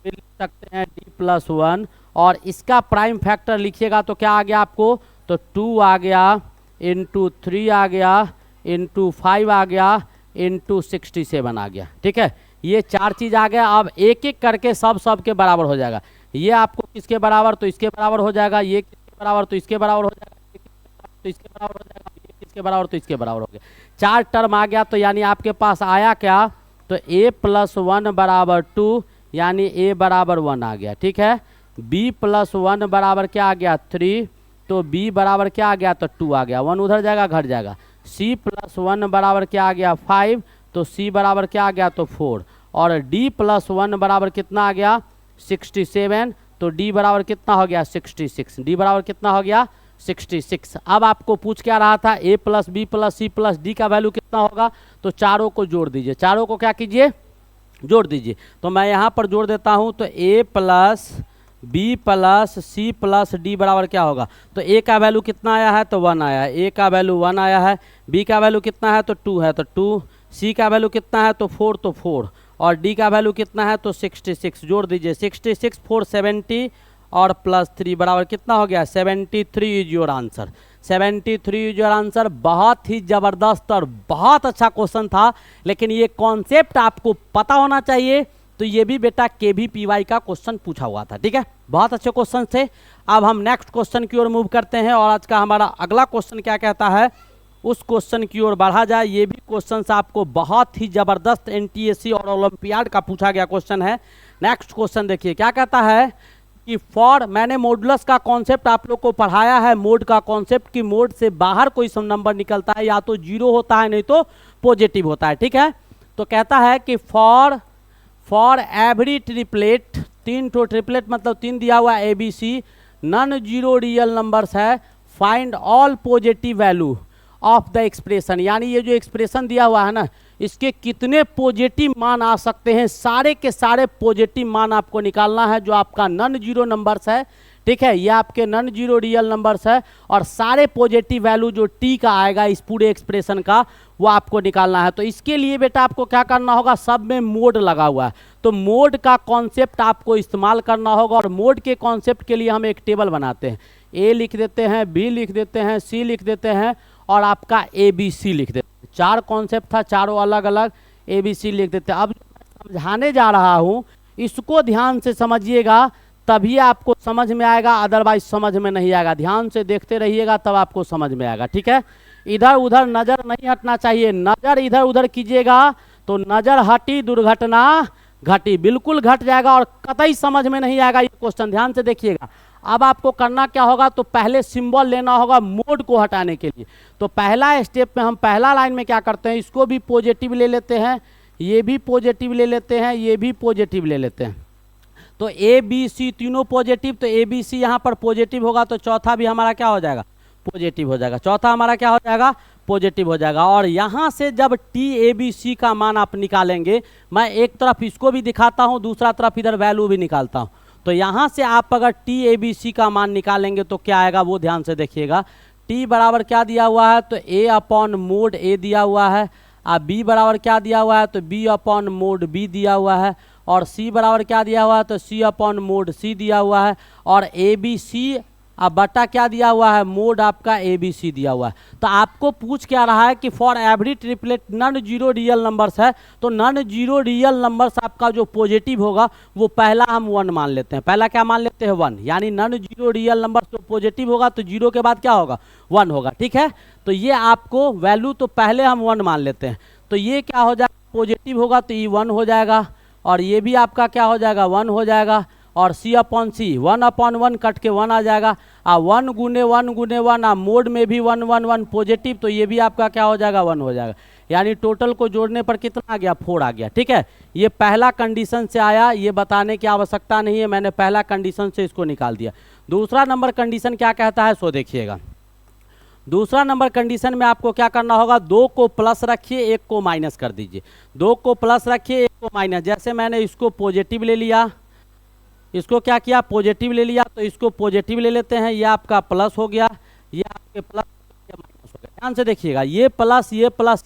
लिख सकते हैं d+1, और इसका प्राइम फैक्टर लिखिएगा तो क्या आ गया आपको, तो 2 आ गया, इंटू 3 आ गया, इंटू 5 आ गया, इंटू 67 आ गया। ठीक है, ये 4 चीज़ आ गया। अब एक एक करके सब के बराबर हो जाएगा। ये आपको किसके बराबर, तो इसके बराबर हो जाएगा, ये किसके बराबर, तो इसके बराबर हो जाएगा, तो इसके बराबर हो जाएगा, ये किसके बराबर, तो इसके बराबर हो गया। 4 टर्म आ गया। तो यानी आपके पास आया क्या, तो a+1 बराबर 2, यानी a बराबर 1 आ गया। ठीक है, b+1 बराबर क्या आ गया 3, तो b बराबर क्या आ गया, तो 2 आ गया, 1 उधर जाएगा घट जाएगा। c+1 बराबर क्या आ गया 5, तो c बराबर क्या आ गया, तो 4, और d+1 बराबर कितना आ गया 67, तो d बराबर कितना हो गया 66, d बराबर कितना हो गया 66। अब आपको पूछ क्या रहा था, a plus b plus c plus d का वैल्यू कितना होगा, तो चारों को जोड़ दीजिए, चारों को क्या कीजिए, जोड़ दीजिए। तो मैं यहाँ पर जोड़ देता हूँ, तो a plus b plus c plus d बराबर क्या होगा, तो a का वैल्यू कितना आया है, तो 1 आया है, a का वैल्यू 1 आया है, b का वैल्यू कितना है, तो 2 है, तो 2, c का वैल्यू कितना है, तो 4, तो 4, और d का वैल्यू कितना है, तो 66, जोड़ दीजिए, 66 4 70 और प्लस 3 बराबर कितना हो गया 73 is your answer, 73 is your answer. बहुत ही ज़बरदस्त और बहुत अच्छा क्वेश्चन था, लेकिन ये कॉन्सेप्ट आपको पता होना चाहिए। तो ये भी बेटा KVPY का क्वेश्चन पूछा हुआ था, ठीक है, बहुत अच्छे क्वेश्चन थे। अब हम नेक्स्ट क्वेश्चन की ओर मूव करते हैं, और आज का हमारा अगला क्वेश्चन क्या कहता है, उस क्वेश्चन की ओर बढ़ा जाए। ये भी क्वेश्चन आपको बहुत ही ज़बरदस्त NTSC और ओलंपियाड का पूछा गया क्वेश्चन है। नेक्स्ट क्वेश्चन देखिए क्या कहता है कि फॉर, मैंने मॉडुलस का कॉन्सेप्ट आप लोग को पढ़ाया है, मोड का कॉन्सेप्ट, कि मोड से बाहर कोई सम नंबर निकलता है, या तो 0 होता है नहीं तो पॉजिटिव होता है, ठीक है। तो कहता है कि फॉर एवरी ट्रिपलेट, 3 ठो ट्रिपलेट मतलब 3 दिया हुआ ABC, non zero real numbers है, find all positive value of the expression, यानी ये जो एक्सप्रेशन दिया हुआ है ना, इसके कितने पॉजिटिव मान आ सकते हैं, सारे के सारे पॉजिटिव मान आपको निकालना है, जो आपका नॉन जीरो नंबर्स है, ठीक है, ये आपके नॉन जीरो रियल नंबर्स है, और सारे पॉजिटिव वैल्यू जो t का आएगा इस पूरे एक्सप्रेशन का, वो आपको निकालना है। तो इसके लिए बेटा आपको क्या करना होगा, सब में मोड लगा हुआ है, तो मोड का कॉन्सेप्ट आपको इस्तेमाल करना होगा। और मोड के कॉन्सेप्ट के लिए हम एक टेबल बनाते हैं, a लिख देते हैं, b लिख देते हैं, c लिख देते हैं, और आपका ABC लिख देते हैं। 4 कॉन्सेप्ट था, चारों अलग अलग, ABC लिख देते हैं। अब समझाने जा रहा हूँ, इसको ध्यान से समझिएगा, तभी आपको समझ में आएगा, अदरवाइज समझ में नहीं आएगा। ध्यान से देखते रहिएगा तब आपको समझ में आएगा, ठीक है। इधर उधर नज़र नहीं हटना चाहिए, नज़र इधर उधर कीजिएगा तो नज़र हटी दुर्घटना घटी, बिल्कुल घट जाएगा और कतई समझ में नहीं आएगा ये क्वेश्चन। ध्यान से देखिएगा। अब आपको करना क्या होगा, तो पहले सिंबल लेना होगा मोड को हटाने के लिए। तो पहला स्टेप में हम पहला लाइन में क्या करते हैं, इसको भी पॉजिटिव ले लेते हैं, ये भी पॉजिटिव ले लेते हैं, ये भी पॉजिटिव ले लेते हैं। तो ABC तीनों पॉजिटिव, तो ABC यहाँ पर पॉजिटिव होगा, तो चौथा भी हमारा क्या हो जाएगा, पॉजिटिव हो जाएगा, चौथा हमारा क्या हो जाएगा, पॉजिटिव हो जाएगा। और यहाँ से जब TABC का मान आप निकालेंगे, मैं एक तरफ इसको भी दिखाता हूँ, दूसरा तरफ इधर वैल्यू भी निकालता हूँ। तो यहाँ से आप अगर TABC का मान निकालेंगे तो क्या आएगा, वो ध्यान से देखिएगा। टी बराबर क्या दिया हुआ है, तो ए अपॉन मोड ए दिया हुआ है। अब बी बराबर क्या दिया हुआ है, तो बी अपॉन मोड बी दिया हुआ है। और सी बराबर क्या दिया हुआ है, तो सी अपॉन मोड सी दिया हुआ है। और ए बी सी अब बटा क्या दिया हुआ है, मोड आपका ए बी सी दिया हुआ है। तो आपको पूछ क्या रहा है कि for every triplet non zero real numbers है, तो नन जीरो रियल नंबर्स आपका जो पॉजिटिव होगा वो पहला हम 1 मान लेते हैं। पहला क्या मान लेते हैं, 1, यानी नन जीरो रियल नंबर्स जो पॉजिटिव होगा तो जीरो के बाद क्या होगा, 1 होगा। ठीक है, तो ये आपको वैल्यू तो पहले हम 1 मान लेते हैं, तो ये क्या हो जाएगा, पॉजिटिव होगा तो ये 1 हो जाएगा, और ये भी आपका क्या हो जाएगा, 1 हो जाएगा। और सी अपॉन सी 1 अपॉन 1 कट के 1 आ जाएगा। 1 गुने 1 गुने 1, मोड में भी 1 1 1 पॉजिटिव, तो ये भी आपका क्या हो जाएगा, 1 हो जाएगा। यानी टोटल को जोड़ने पर कितना आ गया, 4 आ गया। ठीक है, ये पहला कंडीशन से आया, ये बताने की आवश्यकता नहीं है, मैंने पहला कंडीशन से इसको निकाल दिया। दूसरा नंबर कंडीशन क्या कहता है, सो देखिएगा। दूसरा नंबर कंडीशन में आपको क्या करना होगा, 2 को प्लस रखिए, 1 को माइनस कर दीजिए। 2 को प्लस रखिए, 1 को माइनस। जैसे मैंने इसको पॉजिटिव ले लिया, इसको क्या किया, पॉजिटिव ले लिया, तो इसको पॉजिटिव ले लेते हैं, ये आपका प्लस हो गया, ये आपके प्लस, ये माइनस हो गया। ध्यान से देखिएगा, ये प्लस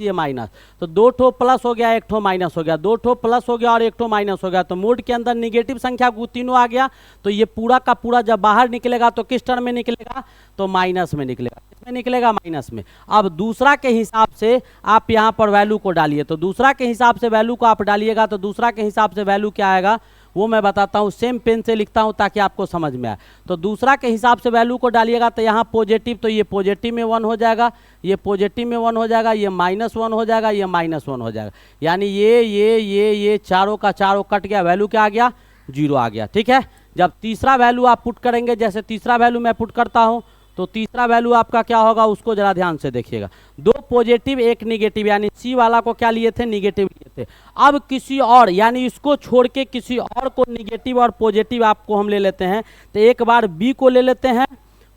ये माइनस, तो 2 ठो प्लस हो गया, 1 ठो माइनस हो गया, 2 ठो प्लस हो गया और 1 ठो माइनस हो गया। तो मोड के अंदर निगेटिव संख्या तीनों आ गया, तो ये पूरा का पूरा जब बाहर निकलेगा तो किस टर्म में निकलेगा, तो माइनस में निकलेगा। किसमें निकलेगा, माइनस में। अब दूसरा के हिसाब से आप यहाँ पर वैल्यू को डालिए, तो दूसरा के हिसाब से वैल्यू को आप डालिएगा, तो दूसरा के हिसाब से वैल्यू क्या आएगा वो मैं बताता हूँ, सेम पेन से लिखता हूँ ताकि आपको समझ में आए। तो दूसरा के हिसाब से वैल्यू को डालिएगा, तो यहाँ पॉजिटिव, तो ये पॉजिटिव में 1 हो जाएगा, ये पॉजिटिव में 1 हो जाएगा, ये -1 हो जाएगा, ये -1 हो जाएगा। यानी ये चारों का चारों कट गया, वैल्यू क्या आ गया, 0 आ गया। ठीक है, जब तीसरा वैल्यू आप पुट करेंगे, जैसे तीसरा वैल्यू मैं पुट करता हूँ, तो तीसरा वैल्यू आपका क्या होगा, उसको जरा ध्यान से देखिएगा। 2 पॉजिटिव 1 निगेटिव, यानी सी वाला को क्या लिए थे, निगेटिव लिए थे। अब किसी और, यानी इसको छोड़ के किसी और को निगेटिव और पॉजिटिव आपको हम ले लेते हैं, तो एक बार बी को ले लेते हैं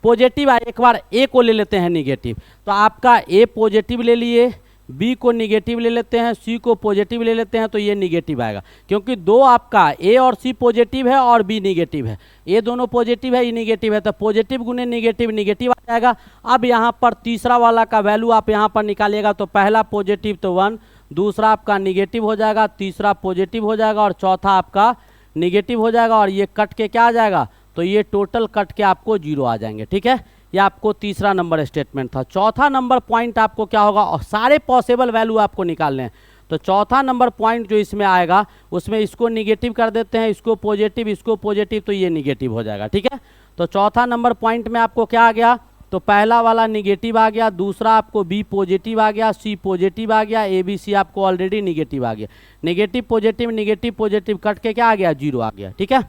पॉजिटिव, एक बार ए को ले लेते हैं निगेटिव। तो आपका ए पॉजिटिव ले लिए, बी को निगेटिव ले लेते हैं, सी को पॉजिटिव ले लेते हैं, तो ये निगेटिव आएगा, क्योंकि दो आपका ए और सी पॉजिटिव है और बी निगेटिव है। ए दोनों पॉजिटिव है, ये निगेटिव है, तो पॉजिटिव गुने निगेटिव निगेटिव आ जाएगा। अब यहाँ पर तीसरा वाला का वैल्यू आप यहाँ पर निकालिएगा, तो पहला पॉजिटिव तो 1, दूसरा आपका निगेटिव हो जाएगा, तीसरा पॉजिटिव हो जाएगा और चौथा आपका निगेटिव हो जाएगा, और ये कट के क्या आ जाएगा, तो ये टोटल कट के आपको 0 आ जाएंगे। ठीक है, ये आपको तीसरा नंबर स्टेटमेंट था। चौथा नंबर पॉइंट आपको क्या होगा, और सारे पॉसिबल वैल्यू आपको निकालने हैं। तो चौथा नंबर पॉइंट जो इसमें आएगा, उसमें इसको निगेटिव कर देते हैं, इसको पॉजिटिव, तो ये निगेटिव हो जाएगा। ठीक है, तो चौथा नंबर पॉइंट में आपको क्या आ गया, तो पहला वाला निगेटिव आ गया, दूसरा आपको बी पॉजिटिव आ गया, सी पॉजिटिव आ गया, ए बी सी आपको ऑलरेडी निगेटिव आ गया। निगेटिव पॉजिटिव कट के क्या आ गया, 0 आ गया। ठीक है,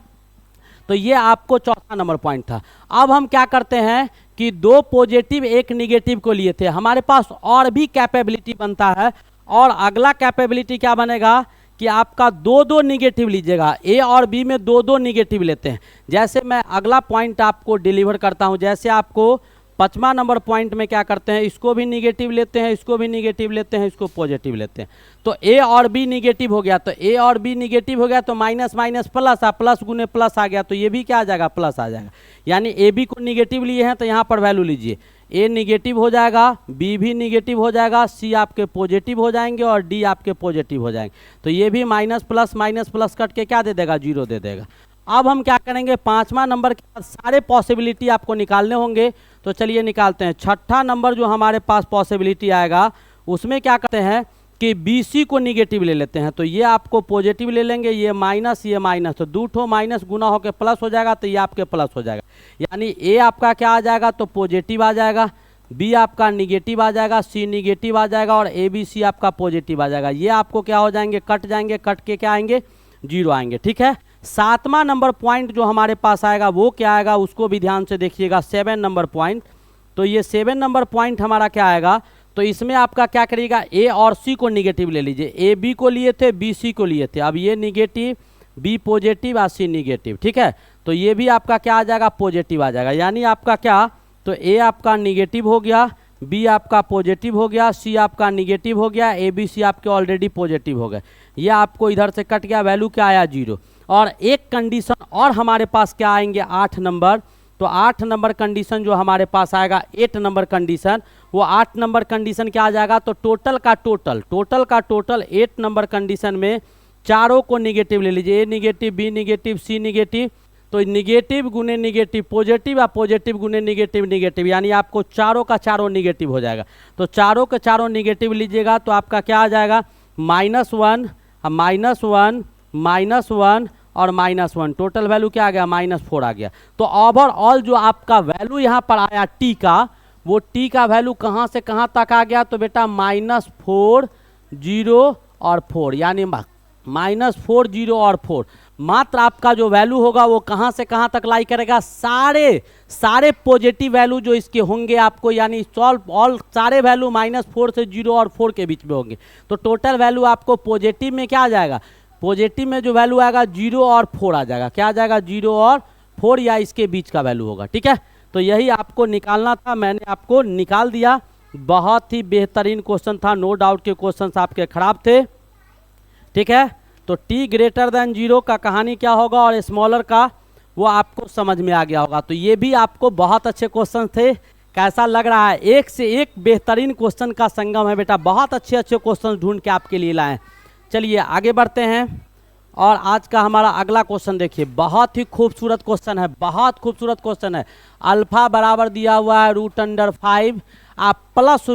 तो ये आपको चौथा नंबर पॉइंट था। अब हम क्या करते हैं कि 2 पॉजिटिव 1 निगेटिव को लिए थे, हमारे पास और भी कैपेबिलिटी बनता है, और अगला कैपेबिलिटी क्या बनेगा कि आपका 2 निगेटिव लीजिएगा, ए और बी में 2 निगेटिव लेते हैं। जैसे मैं अगला पॉइंट आपको डिलीवर करता हूं, जैसे आपको 5वां नंबर पॉइंट में क्या करते हैं, इसको भी निगेटिव लेते हैं, इसको भी निगेटिव लेते हैं, इसको पॉजिटिव लेते हैं। तो ए और बी निगेटिव हो गया, तो ए और बी निगेटिव हो गया, तो माइनस माइनस प्लस, प्लस गुने प्लस आ गया, तो ये भी क्या आ जाएगा, प्लस आ जाएगा। यानी ए बी को निगेटिव लिए हैं, तो यहाँ पर वैल्यू लीजिए, ए निगेटिव हो जाएगा, बी भी निगेटिव हो जाएगा, सी आपके पॉजिटिव हो जाएंगे और डी आपके पॉजिटिव हो जाएंगे। तो ये भी माइनस प्लस कट के क्या दे देगा, 0 दे देगा। अब हम क्या करेंगे, 5वां नंबर के बाद सारे पॉसिबिलिटी आपको निकालने होंगे, तो चलिए निकालते हैं। 6ठा नंबर जो हमारे पास पॉसिबिलिटी आएगा, उसमें क्या करते हैं कि बी सी को निगेटिव ले लेते हैं, तो ये आपको पॉजिटिव ले लेंगे, ये माइनस, तो 2 ठो माइनस गुना होकर प्लस हो जाएगा, तो ये आपके प्लस हो जाएगा। यानी ए आपका क्या आ जाएगा, तो पॉजिटिव आ जाएगा, बी आपका निगेटिव आ जाएगा, सी निगेटिव आ जाएगा, और ए बी सी आपका पॉजिटिव आ जाएगा। ये आपको क्या हो जाएंगे, कट जाएंगे, कट के क्या आएंगे, 0 आएंगे। ठीक है, 7वां नंबर पॉइंट जो हमारे पास आएगा वो क्या आएगा, उसको भी ध्यान से देखिएगा, 7 नंबर पॉइंट। तो ये 7 नंबर पॉइंट हमारा क्या आएगा, तो इसमें आपका क्या करिएगा, ए और सी को निगेटिव ले लीजिए। ए बी को लिए थे, बी सी को लिए थे, अब ये निगेटिव, बी पॉजिटिव और सी निगेटिव। ठीक है, तो ये भी आपका क्या आ जाएगा, पॉजिटिव आ जाएगा। यानी आपका क्या, तो ए आपका निगेटिव हो गया, बी आपका पॉजिटिव हो गया, सी आपका निगेटिव हो गया, ए बी सी आपके ऑलरेडी पॉजिटिव हो गए। ये आपको इधर से कट गया, वैल्यू क्या आया, 0। और एक कंडीशन और हमारे पास क्या आएंगे, 8 नंबर, तो 8 नंबर कंडीशन जो हमारे पास आएगा 8 नंबर कंडीशन, वो 8 नंबर कंडीशन क्या आ जाएगा, तो टोटल का टोटल 8 नंबर कंडीशन में चारों को निगेटिव ले लीजिए, ए निगेटिव, बी निगेटिव, सी निगेटिव, तो निगेटिव गुने निगेटिव पॉजिटिव या पॉजिटिव गुने निगेटिव नेगेटिव, यानी आपको चारों का चारों निगेटिव हो जाएगा। तो चारों के चारों निगेटिव लीजिएगा तो आपका क्या आ जाएगा, -1 -1 और -1, टोटल वैल्यू क्या आ गया, -4 आ गया। तो ओवरऑल जो आपका वैल्यू यहाँ पर आया टी का, वो टी का वैल्यू कहाँ से कहाँ तक आ गया, तो बेटा -4 0 और 4, यानी -4 0 और 4। मात्र आपका जो वैल्यू होगा वो कहाँ से कहाँ तक लाई करेगा, सारे पॉजिटिव वैल्यू जो इसके होंगे आपको, यानी ऑल सारे वैल्यू -4 से 0 और 4 के बीच में होंगे। तो टोटल वैल्यू आपको पॉजिटिव में क्या आ जाएगा, पॉजिटिव में जो वैल्यू आएगा 0 और 4 आ जाएगा, क्या आ जाएगा 0 और 4 या इसके बीच का वैल्यू होगा। ठीक है, तो यही आपको निकालना था, मैंने आपको निकाल दिया। बहुत ही बेहतरीन क्वेश्चन था, नो डाउट के क्वेश्चन आपके खराब थे। ठीक है, तो t ग्रेटर देन 0 का कहानी क्या होगा और स्मॉलर का वो आपको समझ में आ गया होगा। तो ये भी आपको बहुत अच्छे क्वेश्चन थे, कैसा लग रहा है, एक से एक बेहतरीन क्वेश्चन का संगम है बेटा, बहुत अच्छे अच्छे क्वेश्चन ढूंढ के आपके लिए लाए। चलिए आगे बढ़ते हैं और आज का हमारा अगला क्वेश्चन देखिए, बहुत ही खूबसूरत क्वेश्चन है, बहुत खूबसूरत क्वेश्चन है। अल्फा बराबर दिया हुआ है √5, आप प्लस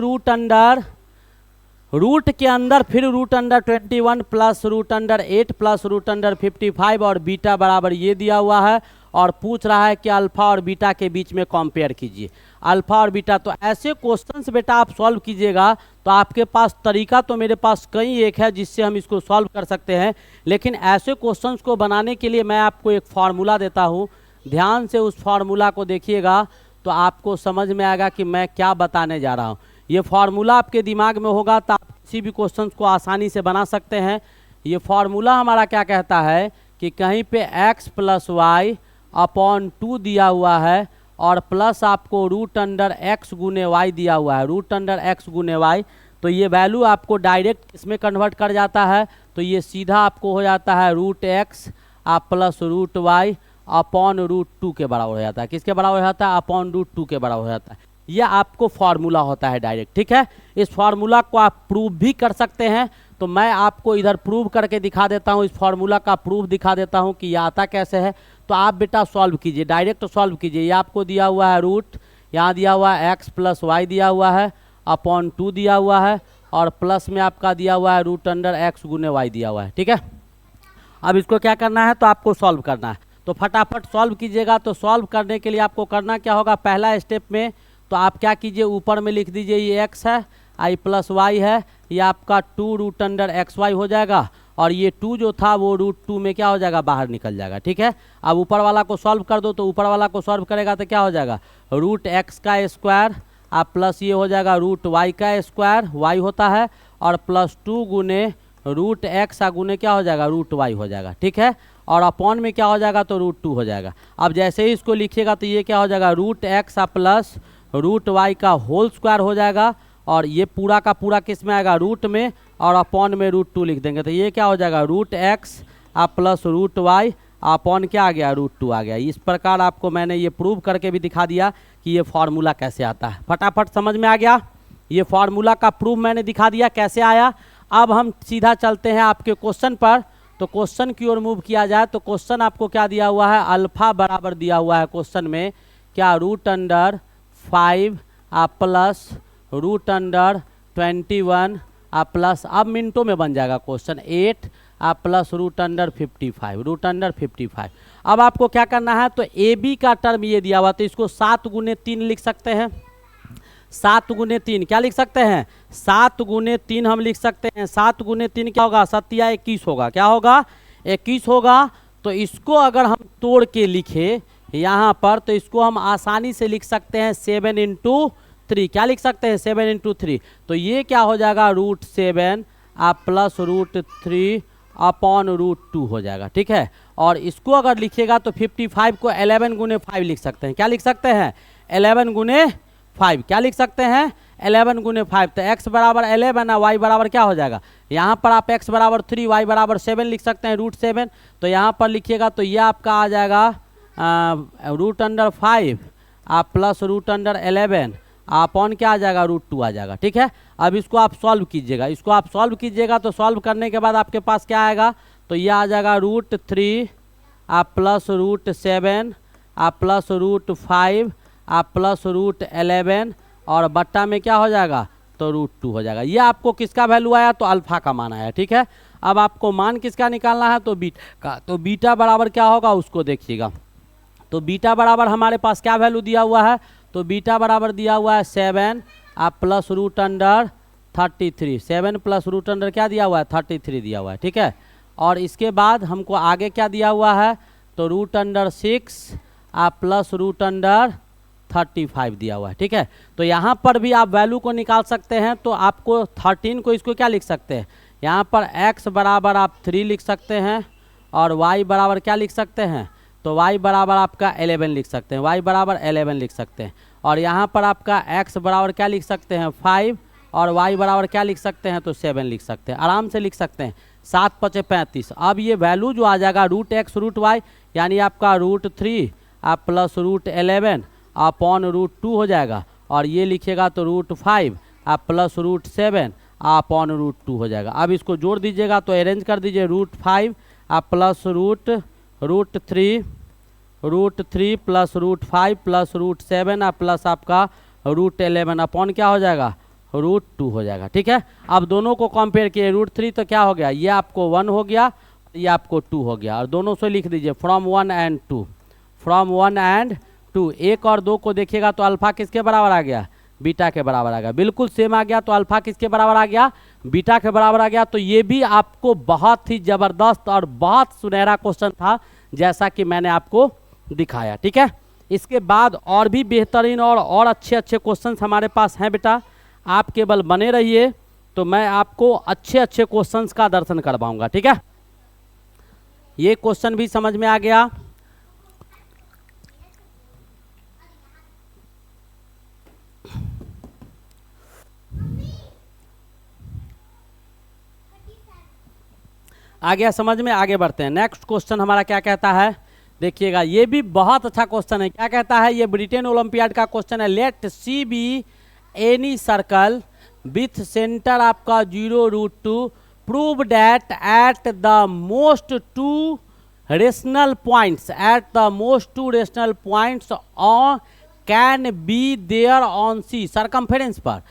रूट के अंदर फिर √21 प्लस √8 प्लस √55 और बीटा बराबर ये दिया हुआ है और पूछ रहा है कि अल्फा और बीटा के बीच में कंपेयर कीजिए, अल्फा और बीटा। तो ऐसे क्वेश्चंस बेटा आप सॉल्व कीजिएगा तो आपके पास तरीका तो मेरे पास कई एक है जिससे हम इसको सॉल्व कर सकते हैं, लेकिन ऐसे क्वेश्चंस को बनाने के लिए मैं आपको एक फार्मूला देता हूँ, ध्यान से उस फार्मूला को देखिएगा तो आपको समझ में आएगा कि मैं क्या बताने जा रहा हूँ। ये फार्मूला आपके दिमाग में होगा तो आप किसी भी क्वेश्चन को आसानी से बना सकते हैं। ये फार्मूला हमारा क्या कहता है कि कहीं पे x + y अपॉन 2 दिया हुआ है और प्लस आपको √x गुने y दिया हुआ है, √x गुने y, तो ये वैल्यू आपको डायरेक्ट इसमें कन्वर्ट कर जाता है, तो ये सीधा आपको हो जाता है √x प्लस √y अपॉन √2 के बराबर हो जाता है। किसके बराबर हो जाता है, अपॉन √2 के बराबर हो जाता है। यह आपको फार्मूला होता है डायरेक्ट। ठीक है, इस फार्मूला को आप प्रूव भी कर सकते हैं, तो मैं आपको इधर प्रूव करके दिखा देता हूं, इस फार्मूला का प्रूफ दिखा देता हूं कि यह आता कैसे है। तो आप बेटा सॉल्व कीजिए, डायरेक्ट सॉल्व कीजिए। ये आपको दिया हुआ है रूट, यहाँ दिया हुआ है x + y दिया हुआ है अपॉन 2 दिया हुआ है और प्लस में आपका दिया हुआ है √x गुने y दिया हुआ है। ठीक है, अब इसको क्या करना है, तो आपको सॉल्व करना है, तो फटाफट सॉल्व कीजिएगा। तो सॉल्व करने के लिए आपको करना क्या होगा, पहला स्टेप में तो आप क्या कीजिए, ऊपर में लिख दीजिए ये x है, i + y है, ये आपका 2√xy हो जाएगा और ये 2 जो था वो √2 में क्या हो जाएगा, बाहर निकल जाएगा। ठीक है, अब ऊपर वाला को सॉल्व कर दो, तो ऊपर वाला को सॉल्व करेगा तो क्या हो जाएगा, √x का स्क्वायर आप प्लस ये हो जाएगा √y का स्क्वायर, y होता है, और प्लस 2 गुने √x गुने क्या हो जाएगा, √y हो जाएगा। ठीक है, और अपॉन में क्या हो जाएगा, तो √2 हो जाएगा। अब जैसे ही इसको लिखिएगा तो ये क्या हो जाएगा, √x प्लस √y का होल स्क्वायर हो जाएगा और ये पूरा का पूरा किस में आएगा, रूट में, और अपॉन में √2 लिख देंगे तो ये क्या हो जाएगा, √x प्लस √y अपॉन क्या आ गया, √2 आ गया। इस प्रकार आपको मैंने ये प्रूव करके भी दिखा दिया कि ये फार्मूला कैसे आता है। फटाफट समझ में आ गया, ये फार्मूला का प्रूफ मैंने दिखा दिया कैसे आया। अब हम सीधा चलते हैं आपके क्वेश्चन पर। तो क्वेश्चन की ओर मूव किया जाए तो क्वेश्चन आपको क्या दिया हुआ है, अल्फा बराबर दिया हुआ है क्वेश्चन में क्या, √5 प्लस √21 प्लस, अब मिनटों में बन जाएगा क्वेश्चन, 8 प्लस √55। अब आपको क्या करना है, तो ए बी का टर्म ये दिया हुआ तो इसको 7 गुने 3 लिख सकते हैं, 7 गुने 3 क्या लिख सकते हैं, 7 गुने 3 हम लिख सकते हैं। 7 गुने 3 क्या होगा, 7 या 21 होगा, क्या होगा, 21 होगा। तो इसको अगर हम तोड़ के लिखे यहाँ पर तो इसको हम आसानी से लिख सकते हैं 7 × 3, क्या लिख सकते हैं, 7 × 3, तो ये क्या हो जाएगा, √7 प्लस √3 अपॉन √2 हो जाएगा। ठीक है, और इसको अगर लिखिएगा तो 55 को 11 गुने 5 लिख सकते हैं, क्या लिख सकते हैं, 11 गुने 5, क्या लिख सकते हैं, 11 गुने 5। तो x बराबर 11 है, y बराबर क्या हो जाएगा, यहाँ पर आप x बराबर 3 y बराबर 7 लिख सकते हैं, √7। तो यहाँ पर लिखिएगा तो ये आपका आ जाएगा रूट अंडर 5 आप प्लस रूट अंडर 11 अपॉन क्या आ जाएगा, रूट 2 आ जाएगा। ठीक है, अब इसको आप सॉल्व कीजिएगा, इसको आप सॉल्व कीजिएगा तो सॉल्व करने के बाद आपके पास क्या आएगा, तो ये आ जाएगा रूट 3 आप प्लस रूट 7 आप प्लस रूट 5 आप प्लस रूट 11 और बट्टा में क्या हो जाएगा, तो रूट 2 हो जाएगा। ये आपको किसका वैल्यू आया, तो अल्फा का मान आया। ठीक है, अब आपको मान किसका निकालना है, तो बीटा का। तो बीटा बराबर क्या होगा उसको देखिएगा। तो बीटा बराबर हमारे पास क्या वैल्यू दिया हुआ है, तो बीटा बराबर दिया हुआ है 7 आप plus root under 33। 7 plus root under क्या दिया हुआ है, 33 दिया हुआ है। ठीक है, और इसके बाद हमको आगे क्या दिया हुआ है, तो रूट अंडर 6 आप प्लस रूट अंडर 35 दिया हुआ है। ठीक है, तो यहाँ पर भी आप वैल्यू को निकाल सकते हैं। तो आपको 13 को इसको क्या लिख सकते हैं, यहाँ पर x बराबर आप 3 लिख सकते हैं और y बराबर क्या लिख सकते हैं, तो y बराबर आपका 11 लिख सकते हैं, y बराबर 11 लिख सकते हैं। और यहाँ पर आपका x बराबर क्या लिख सकते हैं, 5 और y बराबर क्या लिख सकते हैं, तो 7 लिख सकते हैं, आराम से लिख सकते हैं। 7 × 5 = 35। अब ये वैल्यू जो आ जाएगा रूट x रूट y यानी आपका रूट 3 आप प्लस रूट 11 अपॉन रूट 2 हो जाएगा, और ये लिखिएगा तो रूट 5 आप प्लस रूट 7 अपॉन रूट 2 हो जाएगा। अब इसको जोड़ दीजिएगा तो अरेंज कर दीजिए, रूट 5 आप plus root 3 plus root 5 plus root 7 आप प्लस आपका रूट 11 अपॉन क्या हो जाएगा, रूट 2 हो जाएगा। ठीक है, अब दोनों को कंपेयर किए, रूट 3 तो क्या हो गया, ये आपको 1 हो गया, ये आपको 2 हो गया, और दोनों से लिख दीजिए फ्रॉम 1 एंड 2, फ्रॉम 1 एंड 2। 1 और 2 को देखिएगा तो अल्फा किसके बराबर आ गया, बीटा के बराबर आ गया, बिल्कुल सेम आ गया। तो अल्फा किसके बराबर आ गया, बीटा के बराबर आ गया। तो ये भी आपको बहुत ही ज़बरदस्त और बहुत सुनहरा क्वेश्चन था, जैसा कि मैंने आपको दिखाया। ठीक है, इसके बाद और भी बेहतरीन और अच्छे अच्छे क्वेश्चंस हमारे पास हैं बेटा, आप केवल बने रहिए तो मैं आपको अच्छे अच्छे क्वेश्चंस का दर्शन करवाऊंगा। ठीक है, ये क्वेश्चन भी समझ में आ गया। आ गया समझ में, आगे बढ़ते हैं। नेक्स्ट क्वेश्चन हमारा क्या कहता है, देखिएगा, ये भी बहुत अच्छा क्वेश्चन है। क्या कहता है, ये ब्रिटेन ओलंपियाड का क्वेश्चन है। Let C be any circle with centre आपका 0√2 prove that at the most 2 rational points on can be there on C circumference पर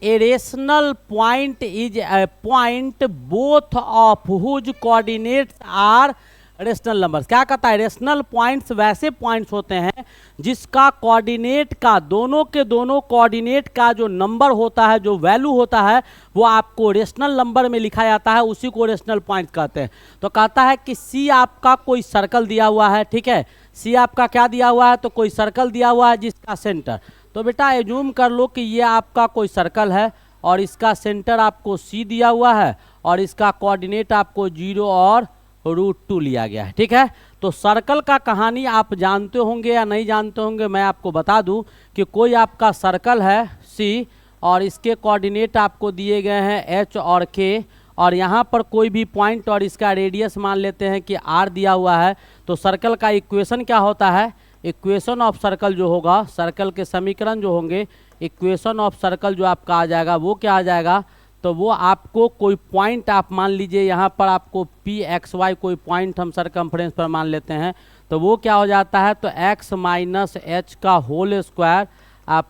a rational point is a point both of whose coordinates are rational numbers. क्या कहता है, rational points वैसे points होते हैं जिसका coordinate का दोनों के दोनों कोऑर्डिनेट का जो नंबर होता है, जो वैल्यू होता है, वो आपको रेशनल नंबर में लिखा जाता है, उसी को रेशनल पॉइंट्स कहते हैं। तो कहता है कि सी आपका कोई सर्कल दिया हुआ है। ठीक है, सी आपका क्या दिया हुआ है, तो कोई सर्कल दिया हुआ है जिसका सेंटर, तो बेटा एज्यूम कर लो कि ये आपका कोई सर्कल है और इसका सेंटर आपको सी दिया हुआ है और इसका कोऑर्डिनेट आपको 0 और √2 लिया गया है। ठीक है, तो सर्कल का कहानी आप जानते होंगे या नहीं जानते होंगे, मैं आपको बता दूं कि कोई आपका सर्कल है सी और इसके कोऑर्डिनेट आपको दिए गए हैं h और k, और यहाँ पर कोई भी पॉइंट और इसका रेडियस मान लेते हैं कि r दिया हुआ है। तो सर्कल का इक्वेशन क्या होता है, इक्वेशन ऑफ सर्कल जो होगा, सर्कल के समीकरण जो होंगे, इक्वेशन ऑफ सर्कल जो आपका आ जाएगा वो क्या आ जाएगा, तो वो आपको कोई पॉइंट आप मान लीजिए, यहाँ पर आपको pxy कोई पॉइंट हम सरकमफ्रेंस पर मान लेते हैं, तो वो क्या हो जाता है, तो x माइनस h का whole square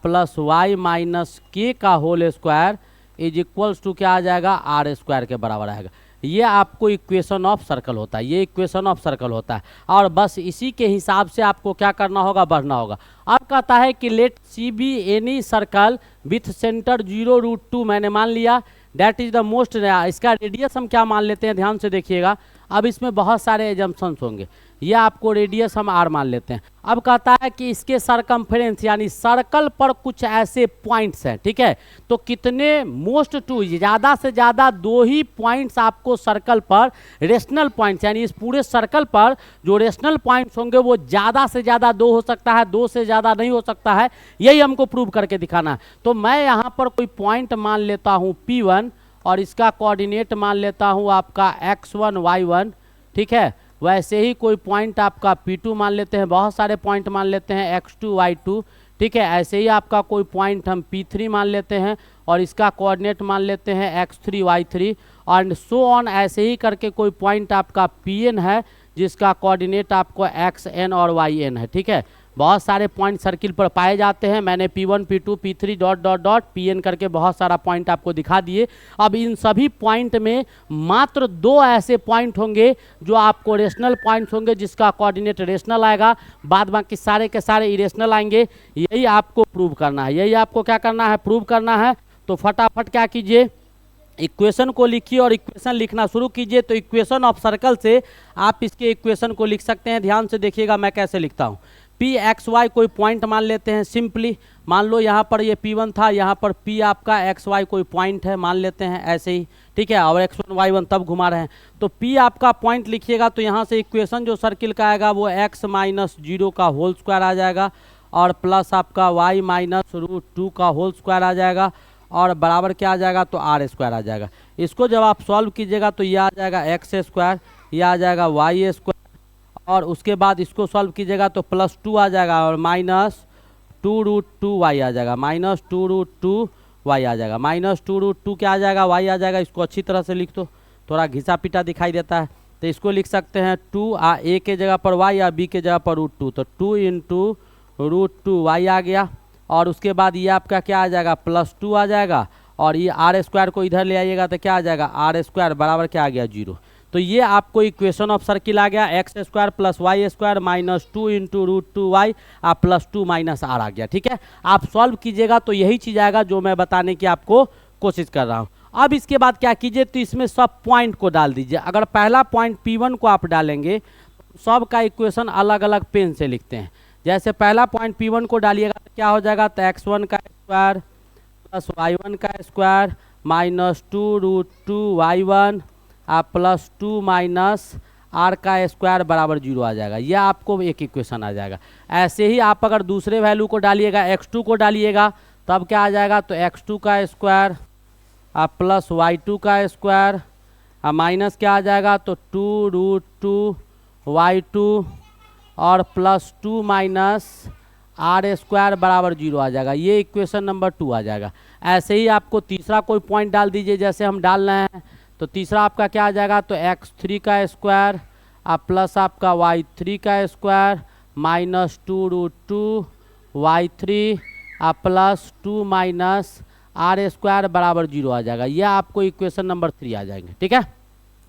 plus y minus k का whole square is equals to क्या आ जाएगा, r स्क्वायर के बराबर आएगा। ये आपको इक्वेशन ऑफ सर्कल होता है, ये इक्वेशन ऑफ सर्कल होता है, और बस इसी के हिसाब से आपको क्या करना होगा, बढ़ना होगा। अब कहता है कि let C be any circle with centre 0√2 मैंने मान लिया, दैट इज द मोस्ट, इसका रेडियस हम क्या मान लेते हैं, ध्यान से देखिएगा। अब इसमें बहुत सारे एजम्पशंस होंगे, ये आपको रेडियस हम r मान लेते हैं। अब कहता है कि इसके सरकमफ्रेंस यानी सर्कल पर कुछ ऐसे पॉइंट्स हैं। ठीक है, तो कितने, मोस्ट 2, ज़्यादा से ज़्यादा 2 ही पॉइंट्स आपको सर्कल पर, रेशनल पॉइंट्स यानी इस पूरे सर्कल पर जो रेशनल पॉइंट्स होंगे वो ज़्यादा से ज़्यादा 2 हो सकता है, 2 से ज़्यादा नहीं हो सकता है, यही हमको प्रूव करके दिखाना है। तो मैं यहाँ पर कोई पॉइंट मान लेता हूँ P1 और इसका कोऑर्डिनेट मान लेता हूँ आपका x1 y1। ठीक है, वैसे ही कोई पॉइंट आपका P2 मान लेते हैं, बहुत सारे पॉइंट मान लेते हैं x2 y2, ठीक है। ऐसे ही आपका कोई पॉइंट हम P3 मान लेते हैं और इसका कोऑर्डिनेट मान लेते हैं x3 y3 and so on. ऐसे ही करके कोई पॉइंट आपका Pn है जिसका कोऑर्डिनेट आपको xn और yn है, ठीक है। बहुत सारे पॉइंट सर्किल पर पाए जाते हैं। मैंने P1 P2 P3 dot dot dot Pn करके बहुत सारा पॉइंट आपको दिखा दिए। अब इन सभी पॉइंट में मात्र 2 ऐसे पॉइंट होंगे जो आपको रेशनल पॉइंट्स होंगे जिसका कोऑर्डिनेट रेशनल आएगा, बाद बाकी सारे के सारे इरेशनल आएंगे। यही आपको प्रूव करना है, यही आपको क्या करना है, प्रूव करना है। तो फटाफट क्या कीजिए, इक्वेशन को लिखिए और इक्वेशन लिखना शुरू कीजिए। तो इक्वेशन ऑफ सर्कल से आप इसके इक्वेशन को लिख सकते हैं। ध्यान से देखिएगा मैं कैसे लिखता हूँ। पी एक्स वाई कोई पॉइंट मान लेते हैं सिंपली। मान लो यहाँ पर ये P1 था, यहाँ पर P आपका एक्स वाई कोई पॉइंट है, मान लेते हैं ऐसे ही, ठीक है। और x1 y1 तब घुमा रहे हैं तो P आपका पॉइंट लिखिएगा। तो यहाँ से इक्वेशन जो सर्किल का आएगा वो x माइनस 0 का होल स्क्वायर आ जाएगा और प्लस आपका y माइनस √2 का होल स्क्वायर आ जाएगा और बराबर क्या आ जाएगा, तो r स्क्वायर आ जाएगा। इसको जब आप सॉल्व कीजिएगा तो ये आ जाएगा x स्क्वायर, ये आ जाएगा y स्क्वायर और उसके बाद इसको सॉल्व कीजिएगा तो +2 आ जाएगा और -2√2y आ जाएगा, -2√2y आ जाएगा। -2√2 क्या आ जाएगा, y आ जाएगा। इसको अच्छी तरह से लिख दो, थोड़ा घिसा पिटा दिखाई देता है तो इसको लिख सकते हैं 2 a के जगह पर y या b के जगह पर √2, तो 2 × √2y आ गया। और उसके बाद ये आपका क्या आ जाएगा, +2 आ जाएगा और ये r स्क्वायर को इधर ले आइएगा तो क्या आ जाएगा, r स्क्वायर बराबर क्या आ गया, 0। तो ये आपको इक्वेशन ऑफ सर्किल आ गया, x square plus y square -2 × √2y +2 -r आ गया, ठीक है। आप सॉल्व कीजिएगा तो यही चीज़ आएगा जो मैं बताने की आपको कोशिश कर रहा हूँ। अब इसके बाद क्या कीजिए, तो इसमें सब पॉइंट को डाल दीजिए। अगर पहला पॉइंट P1 को आप डालेंगे सब का इक्वेशन अलग अलग पेन से लिखते हैं। जैसे पहला पॉइंट P1 को डालिएगा तो क्या हो जाएगा, तो x1 का स्क्वायर प्लस y1 का स्क्वायर -2√2y1 +2 -r का स्क्वायर बराबर 0 आ जाएगा। यह आपको एक इक्वेशन आ जाएगा। ऐसे ही आप अगर दूसरे वैल्यू को डालिएगा, x2 को डालिएगा तब क्या आ जाएगा, तो x2 का स्क्वायर प्लस y2 का स्क्वायर माइनस क्या आ जाएगा, तो 2√2y2 और +2 -r स्क्वायर बराबर 0 आ जाएगा। ये इक्वेशन नंबर 2 आ जाएगा। ऐसे ही आपको तीसरा कोई पॉइंट डाल दीजिए, जैसे हम डाल रहे हैं तो तीसरा आपका क्या आ जाएगा, तो x3 का स्क्वायर प्लस आपका y3 का स्क्वायर -2√2y3 +2 -r स्क्वायर बराबर 0 आ जाएगा। यह आपको इक्वेशन नंबर 3 आ जाएंगे, ठीक है।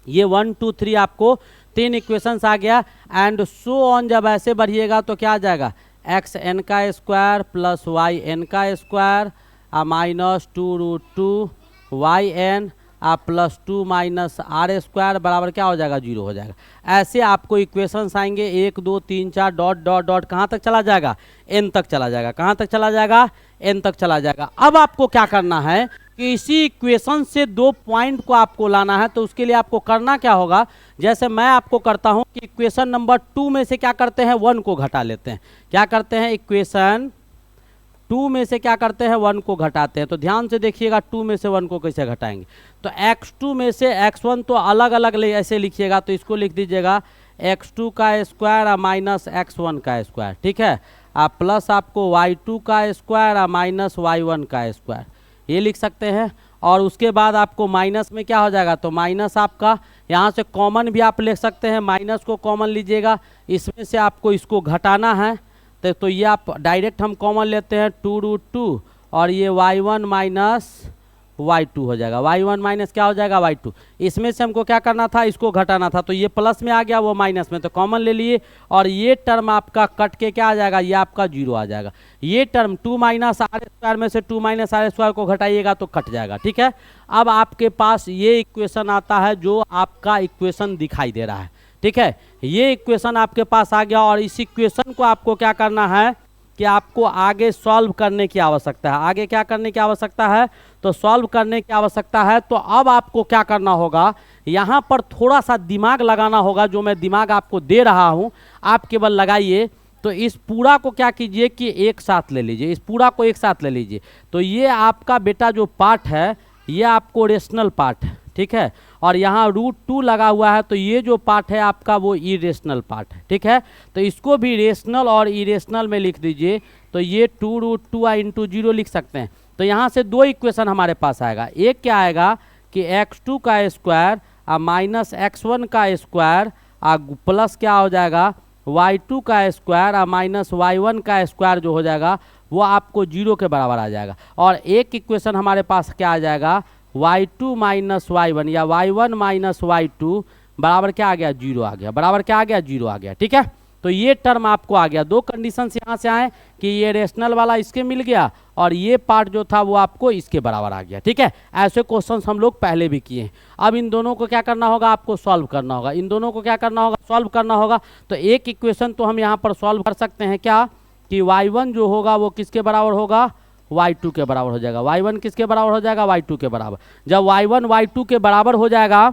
ये 1 2 3 आपको 3 इक्वेशंस आ गया एंड सो ऑन। जब ऐसे बढ़िएगा तो क्या आ जाएगा, xn का स्क्वायर प्लस yn का स्क्वायर -2√2yn +2 -r स्क्वायर बराबर क्या हो जाएगा, 0 हो जाएगा। ऐसे आपको इक्वेशंस आएंगे 1 2 3 4 डॉट डॉट डॉट कहाँ तक चला जाएगा, n तक चला जाएगा। कहाँ तक चला जाएगा, n तक चला जाएगा। अब आपको क्या करना है कि इसी इक्वेशन से 2 पॉइंट को आपको लाना है। तो उसके लिए आपको करना क्या होगा, जैसे मैं आपको करता हूं कि इक्वेशन नंबर 2 में से क्या करते हैं, 1 को घटा लेते हैं। क्या करते हैं, इक्वेशन 2 में से क्या करते हैं, 1 को घटाते हैं। तो ध्यान से देखिएगा 2 में से 1 को कैसे घटाएंगे। तो x2 में से x1 तो अलग अलग ऐसे लिखिएगा, तो इसको लिख दीजिएगा x2 का स्क्वायर -x1 का स्क्वायर, ठीक है। प्लस आपको y2 का स्क्वायर -y1 का स्क्वायर, ये लिख सकते हैं। और उसके बाद आपको माइनस में क्या हो जाएगा, तो माइनस आपका यहाँ से कॉमन भी आप ले सकते हैं, माइनस को कॉमन लीजिएगा। इसमें से आपको इसको घटाना है तो ये आप डायरेक्ट हम कॉमन लेते हैं 2√2 और ये y1 -y2 हो जाएगा। y1 माइनस क्या हो जाएगा, y2। इसमें से हमको क्या करना था, इसको घटाना था। तो ये प्लस में आ गया, वो माइनस में, तो कॉमन ले लिए और ये टर्म आपका कट के क्या आ जाएगा, ये आपका 0 आ जाएगा। ये टर्म 2 -r स्क्वायर में से 2 -r स्क्वायर को घटाइएगा तो कट जाएगा, ठीक है। अब आपके पास ये इक्वेशन आता है जो आपका इक्वेशन दिखाई दे रहा है, ठीक है। ये इक्वेशन आपके पास आ गया और इस इक्वेशन को आपको क्या करना है कि आपको आगे सॉल्व करने की आवश्यकता है। आगे क्या करने की आवश्यकता है, तो सॉल्व करने की आवश्यकता है। तो अब आपको क्या करना होगा, यहाँ पर थोड़ा सा दिमाग लगाना होगा। जो मैं दिमाग आपको दे रहा हूँ आप केवल लगाइए। तो इस पूरा को क्या कीजिए कि एक साथ ले लीजिए, इस पूरा को एक साथ ले लीजिए। तो ये आपका बेटा जो पार्ट है ये आपको रेशनल पार्ट है, ठीक है। और यहाँ √2 लगा हुआ है, तो ये जो पार्ट है आपका वो इरेशनल पार्ट है, ठीक है। तो इसको भी रेशनल और इरेशनल में लिख दीजिए, तो ये 2√2 इंटू 0 लिख सकते हैं। तो यहाँ से दो इक्वेशन हमारे पास आएगा, एक क्या आएगा कि x2 का स्क्वायर माइनस x1 का स्क्वायर प्लस क्या हो जाएगा y2 का स्क्वायर माइनस y1 का स्क्वायर जो हो जाएगा वो आपको 0 के बराबर आ जाएगा। और एक इक्वेशन हमारे पास क्या आ जाएगा y2 माइनस y1 या y1 माइनस y2 बराबर क्या आ गया 0 आ गया, बराबर क्या आ गया 0 आ गया, ठीक है। तो ये टर्म आपको आ गया, दो कंडीशन यहाँ से आए कि ये रेशनल वाला इसके मिल गया और ये पार्ट जो था वो आपको इसके बराबर आ गया, ठीक है। ऐसे क्वेश्चंस हम लोग पहले भी किए हैं। अब इन दोनों को क्या करना होगा, आपको सॉल्व करना होगा, इन दोनों को क्या करना होगा, सॉल्व करना होगा। तो एक इक्वेशन तो हम यहाँ पर सॉल्व कर सकते हैं क्या कि y1 जो होगा वो किसके बराबर होगा, y2 के बराबर हो जाएगा। y1 किसके बराबर हो जाएगा, y2 के बराबर। जब y1 y2 के बराबर हो जाएगा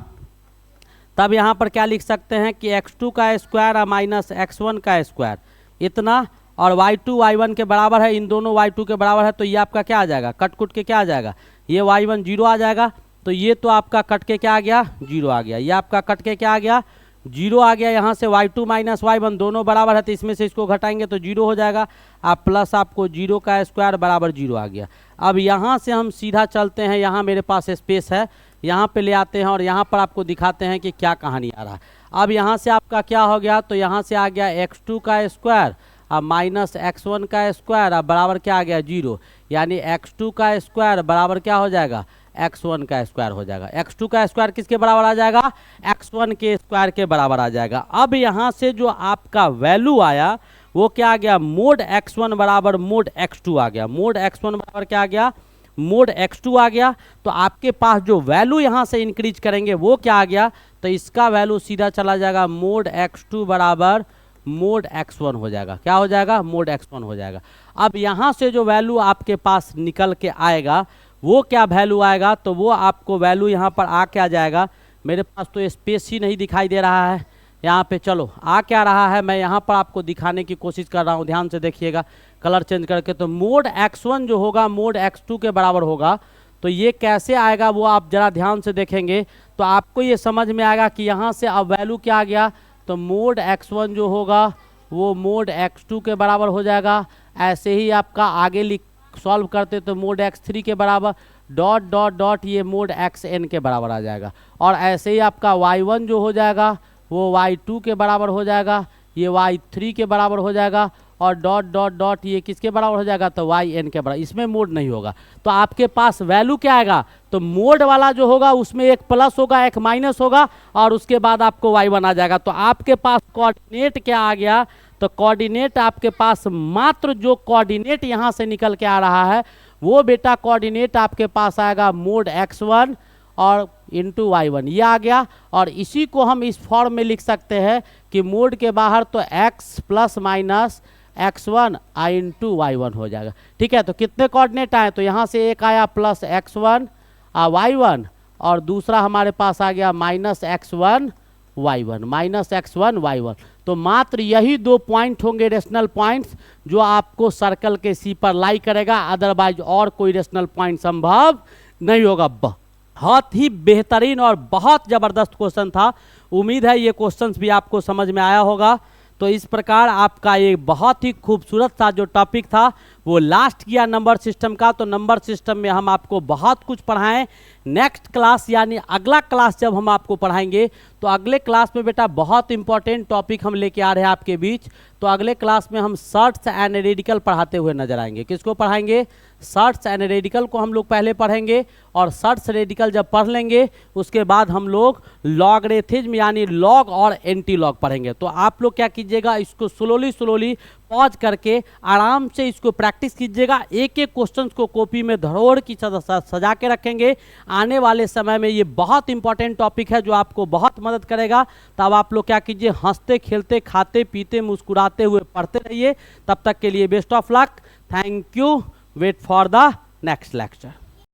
तब यहाँ पर क्या लिख सकते हैं कि x2 का स्क्वायर माइनस x1 का स्क्वायर इतना, और y2 y1 के बराबर है, इन दोनों y2 के बराबर है, तो ये आपका क्या आ जाएगा, कट कुट के क्या आ जाएगा, ये y1 0 आ जाएगा। तो ये तो आपका कट के क्या आ गया 0 आ गया, ये आपका कट के क्या आ गया 0 आ गया। यहाँ से y2 माइनस y1 दोनों बराबर है, तो इसमें से इसको घटाएंगे तो 0 हो जाएगा। आप प्लस आपको 0 का स्क्वायर बराबर 0 आ गया। अब यहाँ से हम सीधा चलते हैं, यहाँ मेरे पास स्पेस है, यहाँ पे ले आते हैं और यहाँ पर आपको दिखाते हैं कि क्या कहानी आ रहा है। अब यहाँ से आपका क्या हो गया, तो यहाँ से आ गया x2 का स्क्वायर माइनस x1 का स्क्वायर बराबर क्या आ गया 0, यानी x2 का स्क्वायर बराबर क्या हो जाएगा x1 का स्क्वायर हो जाएगा। x2 का स्क्वायर किसके बराबर आ जाएगा, x1 के स्क्वायर के बराबर आ जाएगा। अब यहाँ से जो आपका वैल्यू आया वो क्या आ गया, मोड x1 बराबर मोड x2 आ गया, मोड x1 बराबर क्या आ गया, मोड x2 आ गया। तो आपके पास जो वैल्यू यहाँ से इंक्रीज करेंगे वो क्या आ गया, तो इसका वैल्यू सीधा चला जाएगा मोड x2 बराबर मोड x1 हो जाएगा, क्या हो जाएगा, मोड x1 हो जाएगा। अब यहाँ से जो वैल्यू आपके पास निकल के आएगा वो क्या वैल्यू आएगा, तो वो आपको वैल्यू यहाँ पर आ क्या जाएगा, मेरे पास तो स्पेस ही नहीं दिखाई दे रहा है यहाँ पे, चलो आ क्या रहा है, मैं यहाँ पर आपको दिखाने की कोशिश कर रहा हूँ, ध्यान से देखिएगा कलर चेंज करके। तो मोड x1 जो होगा मोड x2 के बराबर होगा। तो ये कैसे आएगा वो आप जरा ध्यान से देखेंगे तो आपको ये समझ में आएगा कि यहाँ से अब वैल्यू क्या आ गया, तो मोड x1 जो होगा वो मोड x2 के बराबर हो जाएगा। ऐसे ही आपका आगे सॉल्व करते तो मोड x3 के बराबर डॉट डॉट डॉट ये मोड xn के बराबर आ जाएगा। और ऐसे ही आपका y1 जो हो जाएगा वो y2 के बराबर हो जाएगा, ये y3 के बराबर हो जाएगा, और डॉट डॉट डॉट ये किसके बराबर हो जाएगा, तो yn के बराबर। इसमें मोड नहीं होगा तो आपके पास वैल्यू क्या आएगा, तो मोड वाला जो होगा उसमें एक प्लस होगा एक माइनस होगा और उसके बाद आपको y1 आ जाएगा। तो आपके पास कोऑर्डिनेट क्या आ गया, तो कोऑर्डिनेट आपके पास मात्र जो कोऑर्डिनेट यहाँ से निकल के आ रहा है वो बेटा कोऑर्डिनेट आपके पास आएगा मोड x1 और इंटू y1 ये आ गया। और इसी को हम इस फॉर्म में लिख सकते हैं कि मोड के बाहर तो x plus minus x1 into y1 हो जाएगा, ठीक है। तो कितने कोऑर्डिनेट आए, तो यहाँ से एक आया प्लस x1 y1 और दूसरा हमारे पास आ गया minus x1 y1, minus x1 y1। तो मात्र यही दो पॉइंट होंगे रेशनल पॉइंट्स जो आपको सर्कल के सी पर लाई करेगा, अदरवाइज और कोई रेशनल पॉइंट संभव नहीं होगा। बहुत ही बेहतरीन और बहुत ज़बरदस्त क्वेश्चन था, उम्मीद है ये क्वेश्चंस भी आपको समझ में आया होगा। तो इस प्रकार आपका ये बहुत ही खूबसूरत सा जो टॉपिक था वो लास्ट किया नंबर सिस्टम का। तो नंबर सिस्टम में हम आपको बहुत कुछ पढ़ाएं। नेक्स्ट क्लास यानी अगला क्लास जब हम आपको पढ़ाएंगे तो अगले क्लास में बेटा बहुत इंपॉर्टेंट टॉपिक हम लेके आ रहे हैं आपके बीच। तो अगले क्लास में हम सर्ट्स एंड रेडिकल पढ़ाते हुए नजर आएंगे। किसको पढ़ाएंगे, सर्ट्स एंड रेडिकल को हम लोग पहले पढ़ेंगे और सर्ट्स रेडिकल जब पढ़ लेंगे उसके बाद हम लोग लॉगरिथम यानी लॉग और एंटी लॉग पढ़ेंगे। तो आप लोग क्या कीजिएगा, इसको स्लोली पॉज करके आराम से इसको प्रैक्टिस कीजिएगा। एक एक क्वेश्चन को कॉपी में धरोहर की सजा के रखेंगे। आने वाले समय में ये बहुत इंपॉर्टेंट टॉपिक है जो आपको बहुत मदद करेगा। तब आप लोग क्या कीजिए, हंसते खेलते खाते पीते मुस्कुराते हुए पढ़ते रहिए। तब तक के लिए best of luck, thank you, wait for the next lecture.